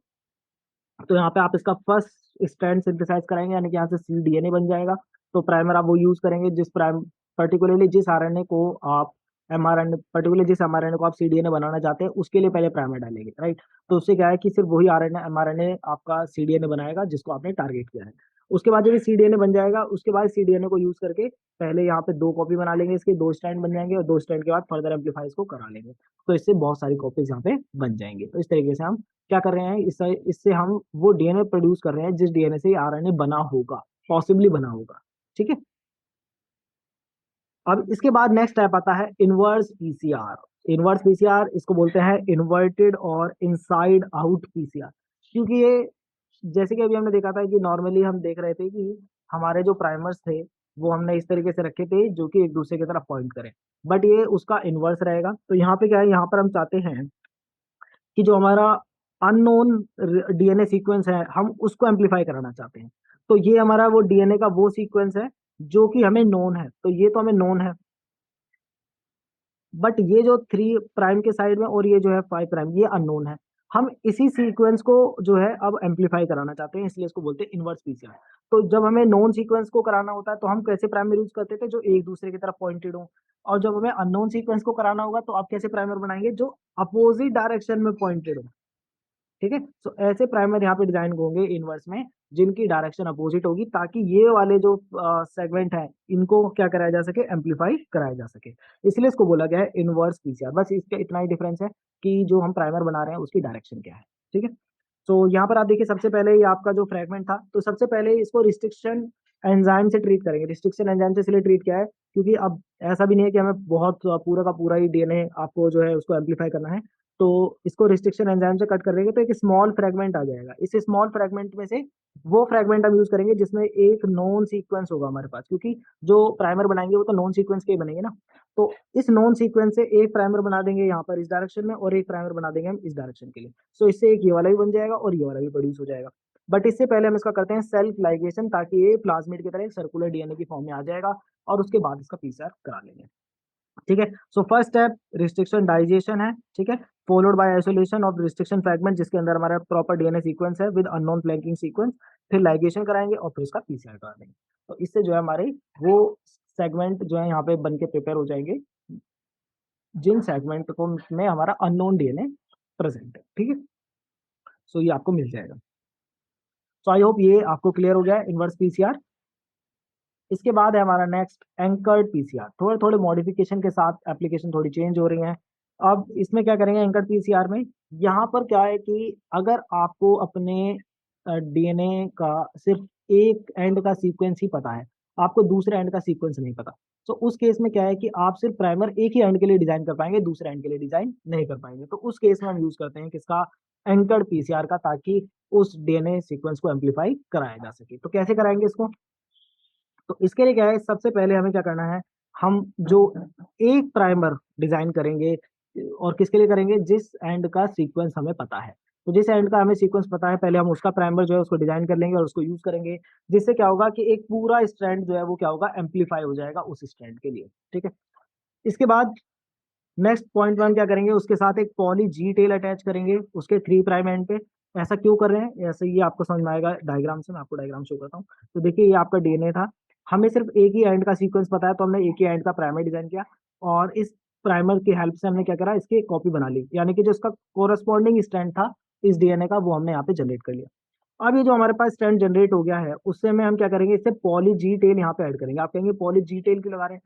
S1: तो यहाँ पे आप इसका फर्स्ट स्ट्रैंड सिंथेसाइज कराएंगे, यानी कि यहाँ से cDNA बन जाएगा। तो प्राइमर आप वो यूज करेंगे जिस प्राइम पर्टिकुलरली जिस आरएनए को आप एमआरएनए, पर्टिकुलर जिस एमआरएनए को आप सीडीएनए बनाना चाहते हैं उसके लिए पहले प्राइमर डालेंगे, राइट। तो उससे क्या है कि सिर्फ वही आरएनए एमआरएनए आपका सीडीएनए बनाएगा जिसको आपने टारगेट किया है। उसके बाद जब ये सीडीएनए बन जाएगा, उसके बाद सीडीएनए को यूज करके पहले यहाँ पे 2 कॉपी बना लेंगे, इसके 2 स्टैंड बन जाएंगे, और 2 स्टैंड के बाद फर्दर एम्पलीफाई इसको करा लेंगे। तो इससे बहुत सारी कॉपीज यहाँ पे बन जाएंगे। तो इस तरीके से हम क्या कर रहे हैं, इससे इससे हम वो डीएनए प्रोड्यूस कर रहे हैं जिस डीएनए से आरएनए बना होगा, पॉसिबली बना होगा, ठीक है। अब इसके बाद नेक्स्ट स्टेप आता है इनवर्स पीसीआर। इनवर्स पीसीआर इसको बोलते हैं इन्वर्टेड और इनसाइड आउट पीसीआर, क्योंकि ये जैसे कि अभी हमने देखा था कि नॉर्मली हम देख रहे थे कि हमारे जो प्राइमर्स थे वो हमने इस तरीके से रखे थे जो कि एक दूसरे की तरफ पॉइंट करें, बट ये उसका इनवर्स रहेगा। तो यहाँ पे क्या है, यहाँ पर हम चाहते हैं कि जो हमारा अननोन डीएनए सीक्वेंस है हम उसको एम्पलीफाई कराना चाहते हैं। तो ये हमारा वो डीएनए का वो सीक्वेंस है जो कि हमें नोन है, तो ये तो हमें नोन है, बट ये जो 3 प्राइम के साइड में और ये जो है 5 प्राइम, ये अननोन है। हम इसी सीक्वेंस को जो है अब एम्पलीफाई कराना चाहते हैं, इसलिए इसको बोलते हैं इनवर्स पीसीआर। तो जब हमें नोन सीक्वेंस को कराना होता है तो हम कैसे प्राइमर यूज करते थे, जो एक दूसरे की तरफ पॉइंटेड हो। और जब हमें अननोन सीक्वेंस को कराना होगा तो आप कैसे प्राइमर बनाएंगे, जो अपोजिट डायरेक्शन में पॉइंटेड हो, ठीक है। तो ऐसे प्राइमर यहाँ पे डिजाइन होंगे इनवर्स में जिनकी डायरेक्शन अपोजिट होगी, ताकि ये वाले जो सेगमेंट है इनको क्या कराया जा सके, एम्पलीफाई कराया जा सके। इसलिए इसको बोला गया है इनवर्स पीसीआर। बस इसका इतना ही डिफरेंस है कि जो हम प्राइमर बना रहे हैं उसकी डायरेक्शन क्या है, ठीक है। तो यहाँ पर आप देखिए, सबसे पहले ये आपका जो फ्रेगमेंट था, तो सबसे पहले इसको रिस्ट्रिक्शन एंजाइम से ट्रीट करेंगे। रिस्ट्रिक्शन एंजाइम से इसलिए ट्रीट किया है क्योंकि अब ऐसा भी नहीं है कि हमें बहुत पूरा का पूरा ही डीएनए आपको जो है उसको एम्पलीफाई करना है। तो इसको रिस्ट्रिक्शन एंजाइम से कट कर देंगे तो एक स्मॉल फ्रेगमेंट आ जाएगा। इस स्मॉल फ्रेगमेंट में से वो फ्रेगमेंट हम यूज करेंगे जिसमें एक नॉन सीक्वेंस होगा हमारे पास, क्योंकि जो प्राइमर बनाएंगे वो तो नॉन सीक्वेंस के ही बनेंगे ना। तो इस नॉन सीक्वेंस से एक प्राइमर बना देंगे यहाँ पर इस डायरेक्शन में, और एक प्राइमर बना देंगे हम इस डायरेक्शन के लिए। सो इससे एक ये वाला भी बन जाएगा और ये वाला भी प्रोड्यूस हो जाएगा। बट इससे पहले हम इसका करते हैं सेल्फ लाइगेशन, ताकि ये प्लाज्मिड की तरह एक सर्कुलर डीएनए की फॉर्म में आ जाएगा, और उसके बाद इसका पीसीआर करा लेंगे, ठीक है। So first step restriction digestion है, ठीक है, followed by isolation of restriction fragment जिसके अंदर हमारा प्रॉपर डीएनए सीक्वेंस है विद अननोन फ्लैंकिंग सीक्वेंस। फिर लाइगेशन कराएंगे और फिर उसका पीसीआर करा देंगे। तो इससे जो है हमारे वो सेगमेंट जो है यहाँ पे बन के प्रिपेयर हो जाएंगे जिन सेगमेंट को में हमारा अननोन डीएनए प्रेजेंट है, ठीक है। सो ये आपको मिल जाएगा। सो आई होप ये आपको क्लियर हो गया है इनवर्स पीसीआर। इसके बाद है हमारा नेक्स्ट एंकर्ड पीसीआर। थोड़े थोड़े मॉडिफिकेशन के साथ एप्लीकेशन थोड़ी चेंज हो रही है। अब इसमें क्या करेंगे एंकर्ड पीसीआर में, यहाँ पर क्या है कि अगर आपको अपने डीएनए का सिर्फ एक एंड का सीक्वेंस ही पता है, आपको दूसरे एंड का सीक्वेंस नहीं पता, तो उस केस में क्या है कि आप सिर्फ प्राइमर एक ही एंड के लिए डिजाइन कर पाएंगे, दूसरे एंड के लिए डिजाइन नहीं कर पाएंगे। तो उस केस में हम यूज करते हैं किसका, एंकर्ड पीसीआर का, ताकि उस डीएनए सीक्वेंस को एम्पलीफाई कराया जा सके। तो कैसे कराएंगे इसको, तो इसके लिए क्या है, सबसे पहले हमें क्या करना है, हम जो एक प्राइमर डिजाइन करेंगे, और किसके लिए करेंगे, जिस एंड का सीक्वेंस हमें पता है। तो जिस एंड का हमें सीक्वेंस पता है पहले हम उसका प्राइमर जो है उसको डिजाइन कर लेंगे और उसको यूज करेंगे, जिससे क्या होगा कि एक पूरा स्ट्रैंड जो है वो क्या होगा, एम्पलीफाई हो जाएगा उस स्ट्रैंड के लिए, ठीक है। इसके बाद नेक्स्ट पॉइंट वन क्या करेंगे, उसके साथ एक पॉली जी टेल अटैच करेंगे उसके 3 प्राइम एंड पे। ऐसा क्यों कर रहे हैं, ऐसे ये आपको समझ में आएगा डायग्राम से, मैं आपको डायग्राम शो करता हूँ। तो देखिए ये आपका डीएनए था, हमें सिर्फ एक ही एंड का सीक्वेंस पता है, तो हमने एक ही एंड का प्राइमर डिजाइन किया, और इस प्राइमर की हेल्प से हमने क्या करा, इसकी एक कॉपी बना ली, यानी कि जो इसका कोरस्पॉन्डिंग स्ट्रैंड था इस डीएनए का वो हमने यहाँ पे जनरेट कर लिया। अब ये जो हमारे पास स्ट्रैंड जनरेट हो गया है उससे में हम क्या करेंगे, इससे पॉली जी टेल यहाँ पे ऐड करेंगे। आप कहेंगे पॉली जी टेल क्यों लगा रहे हैं,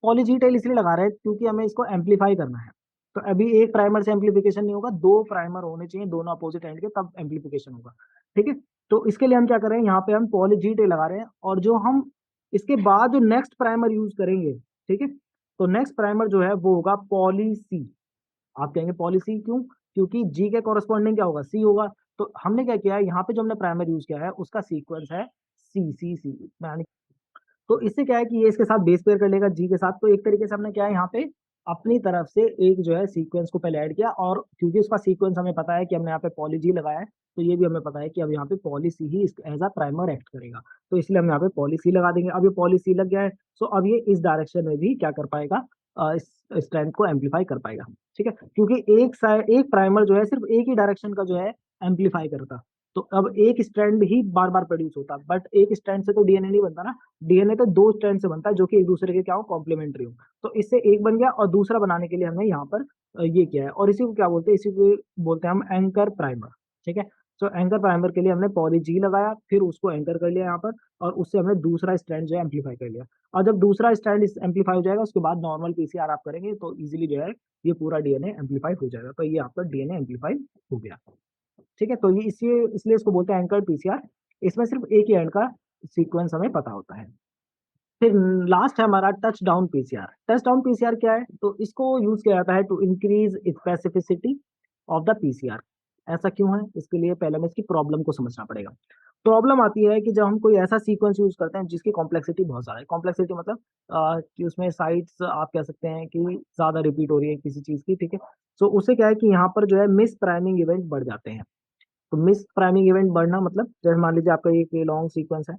S1: पॉलीजीटाइल इसलिए लगा रहे हैं क्योंकि हमें इसको एम्पलीफाई करना है। तो अभी एक प्राइमर से एम्पलीफिकेशन नहीं होगा, 2 प्राइमर होने चाहिए दोनों अपोजिट एंड के, तब एम्पलीफिकेशन होगा, ठीक है। तो इसके लिए हम क्या कर रहे हैं, यहाँ पे हम पॉलीजीटाइल लगा रहे हैं, और जो हम इसके बाद जो नेक्स्ट प्राइमर यूज करेंगे, ठीक है, तो नेक्स्ट प्राइमर जो है वो होगा पॉली सी। आप कहेंगे पॉली सी क्यों, क्योंकि जी के कॉरेस्पॉन्डिंग क्या होगा, सी होगा। तो हमने क्या किया है, यहाँ पे जो हमने प्राइमर यूज किया है उसका सीक्वेंस है सी सी सी, तो इससे क्या है कि ये इसके साथ बेस पेयर कर लेगा जी के साथ। तो एक तरीके से हमने क्या है यहाँ पे अपनी तरफ से एक जो है सीक्वेंस को पहले ऐड किया, और क्योंकि उसका सीक्वेंस हमें पता है कि हमने यहाँ पे पॉली जी लगाया है, तो ये भी हमें पता है कि अब यहाँ पे पॉली सी ही एज अ प्राइमर एक्ट करेगा। तो इसलिए हम यहाँ पे पॉली सी लगा देंगे। अब ये पॉली सी लग गया है, सो अब ये इस डायरेक्शन में भी क्या कर पाएगा, इस स्ट्रेंथ को एम्पलीफाई कर पाएगा, ठीक है। क्योंकि एक प्राइमर जो है सिर्फ एक ही डायरेक्शन का जो है एम्पलीफाई करता, तो अब एक स्ट्रैंड ही बार बार प्रोड्यूस होता है, बट एक स्ट्रैंड से तो डीएनए नहीं बनता ना। डीएनए तो दो स्ट्रैंड से बनता है जो कि एक दूसरे के क्या हो, कॉम्प्लीमेंट्री हो। तो इससे एक बन गया और दूसरा बनाने के लिए हमने यहाँ पर ये किया है, और इसी को क्या बोलते हैं, इसी को बोलते हैं हम एंकर प्राइमर। ठीक है। तो एंकर प्राइमर के लिए हमने पॉली जी लगाया, फिर उसको एंकर कर लिया यहाँ पर, और उससे हमने दूसरा स्ट्रैंड जो है एम्पलीफाई कर लिया। और जब दूसरा स्ट्रैंड एम्पलीफाई हो जाएगा, उसके बाद नॉर्मल पीसीआर आप करेंगे तो इजीली जो है ये पूरा डीएनए एम्पलीफाई हो जाएगा। तो ये आपका डीएनए एम्पलीफाई हो गया। ठीक है। तो ये इसलिए इसलिए इसको बोलते हैं एंकर्ड पीसीआर। इसमें सिर्फ एक ही एंड का सीक्वेंस हमें पता होता है। फिर लास्ट है हमारा touch down PCR. Touch down PCR क्या है, तो इसको यूज किया जाता है to increase specificity of the PCR. ऐसा क्यों है, इसके लिए पहले हमें इसकी प्रॉब्लम को समझना पड़ेगा। प्रॉब्लम आती है कि जब हम कोई ऐसा सीक्वेंस यूज करते हैं जिसकी कॉम्प्लेक्सिटी बहुत ज्यादा है। कॉम्प्लेक्सिटी मतलब कि उसमें साइट्स आप कह सकते हैं कि ज्यादा रिपीट हो रही है किसी चीज की। ठीक है। तो उससे क्या है कि यहाँ पर जो है मिस प्राइमिंग इवेंट बढ़ जाते हैं। तो मिस प्राइमिंग इवेंट बढ़ना मतलब जैसे मान लीजिए आपका ये लॉन्ग सीक्वेंस है।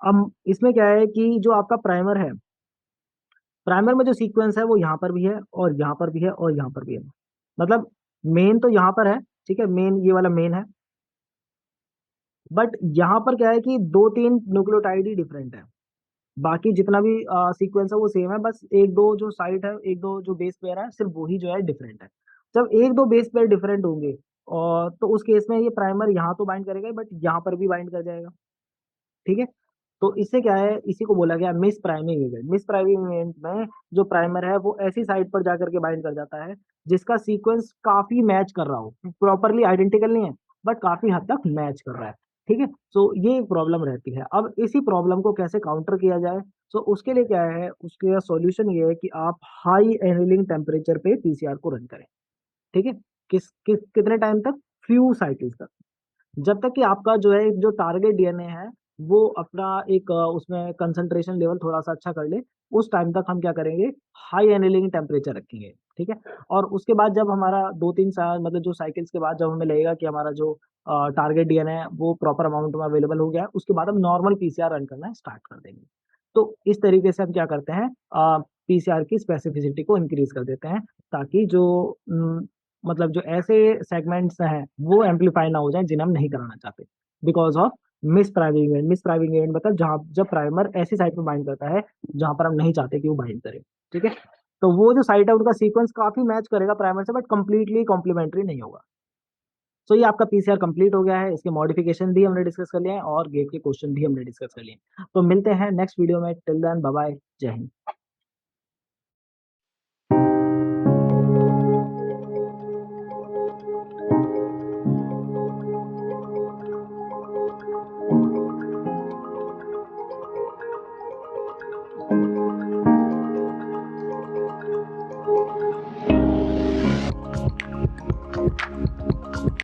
S1: अब इसमें क्या है कि जो आपका प्राइमर है, प्राइमर में जो सीक्वेंस है वो यहाँ पर भी है और यहाँ पर भी है और यहाँ पर भी है। मतलब मेन तो यहाँ पर है। ठीक है, मेन ये वाला मेन है। बट यहाँ पर क्या है कि दो तीन न्यूक्लियोटाइड ही डिफरेंट है। बाकी जितना भी सीक्वेंस है वो सेम है, बस एक दो जो साइट है, एक दो जो बेस पेयर है, सिर्फ वही जो है डिफरेंट है। जब एक दो बेस पेयर डिफरेंट होंगे और तो उस केस में ये प्राइमर यहाँ तो बाइंड करेगा बट यहाँ पर भी बाइंड कर जाएगा। ठीक है। तो इससे क्या है, इसी को बोला गया miss priming event. Miss priming event में जो प्राइमर है वो ऐसी साइट पर जाकर के बाइंड कर जाता है जिसका सीक्वेंस काफी मैच कर रहा हो। प्रॉपरली आइडेंटिकल नहीं है बट काफी हद तक मैच कर रहा है। ठीक है। तो ये एक प्रॉब्लम रहती है। अब इसी प्रॉब्लम को कैसे काउंटर किया जाए, तो उसके लिए क्या है, उसके सॉल्यूशन ये है कि आप हाई एनिलिंग टेम्परेचर पे पीसीआर को रन करें। ठीक है। कितने टाइम तक, फ्यू साइकिल्स तक, जब तक कि आपका जो है जो टारगेट डीएनए है वो अपना एक उसमें कंसंट्रेशन लेवल थोड़ा सा अच्छा कर ले, उस टाइम तक हम क्या करेंगे, हाई एनिलिंग टेम्परेचर रखेंगे। ठीक है। और उसके बाद जब हमारा दो तीन साल मतलब जो साइकिल्स के बाद जब हमें लगेगा कि हमारा जो टारगेट डीएनए है वो प्रॉपर अमाउंट में अवेलेबल हो गया है, उसके बाद हम नॉर्मल पीसीआर रन करना स्टार्ट कर देंगे। तो इस तरीके से हम क्या करते हैं, पीसीआर की स्पेसिफिसिटी को इंक्रीज कर देते हैं, ताकि जो मतलब जो ऐसे सेगमेंट्स हैं वो एम्पलीफाई ना हो जाए जिन्हें हम नहीं कराना चाहते, because of miss priming event. Miss priming event मतलब जहाँ जब प्राइमर ऐसी साइट में बाइंड करता है जहां पर हम नहीं चाहते कि वो बाइंड करे। ठीक है। तो वो जो साइट है उनका सीक्वेंस काफी मैच करेगा प्राइमर से, बट कंप्लीटली कॉम्प्लीमेंट्री नहीं होगा। तो ये आपका पीसीआर कंप्लीट हो गया है। इसके मॉडिफिकेशन भी हमने डिस्कस कर लिए हैं और गेट के क्वेश्चन भी हमने डिस्कस कर लिए हैं। तो मिलते हैं नेक्स्ट वीडियो में। टिल देन बाय बाय, जय हिंद।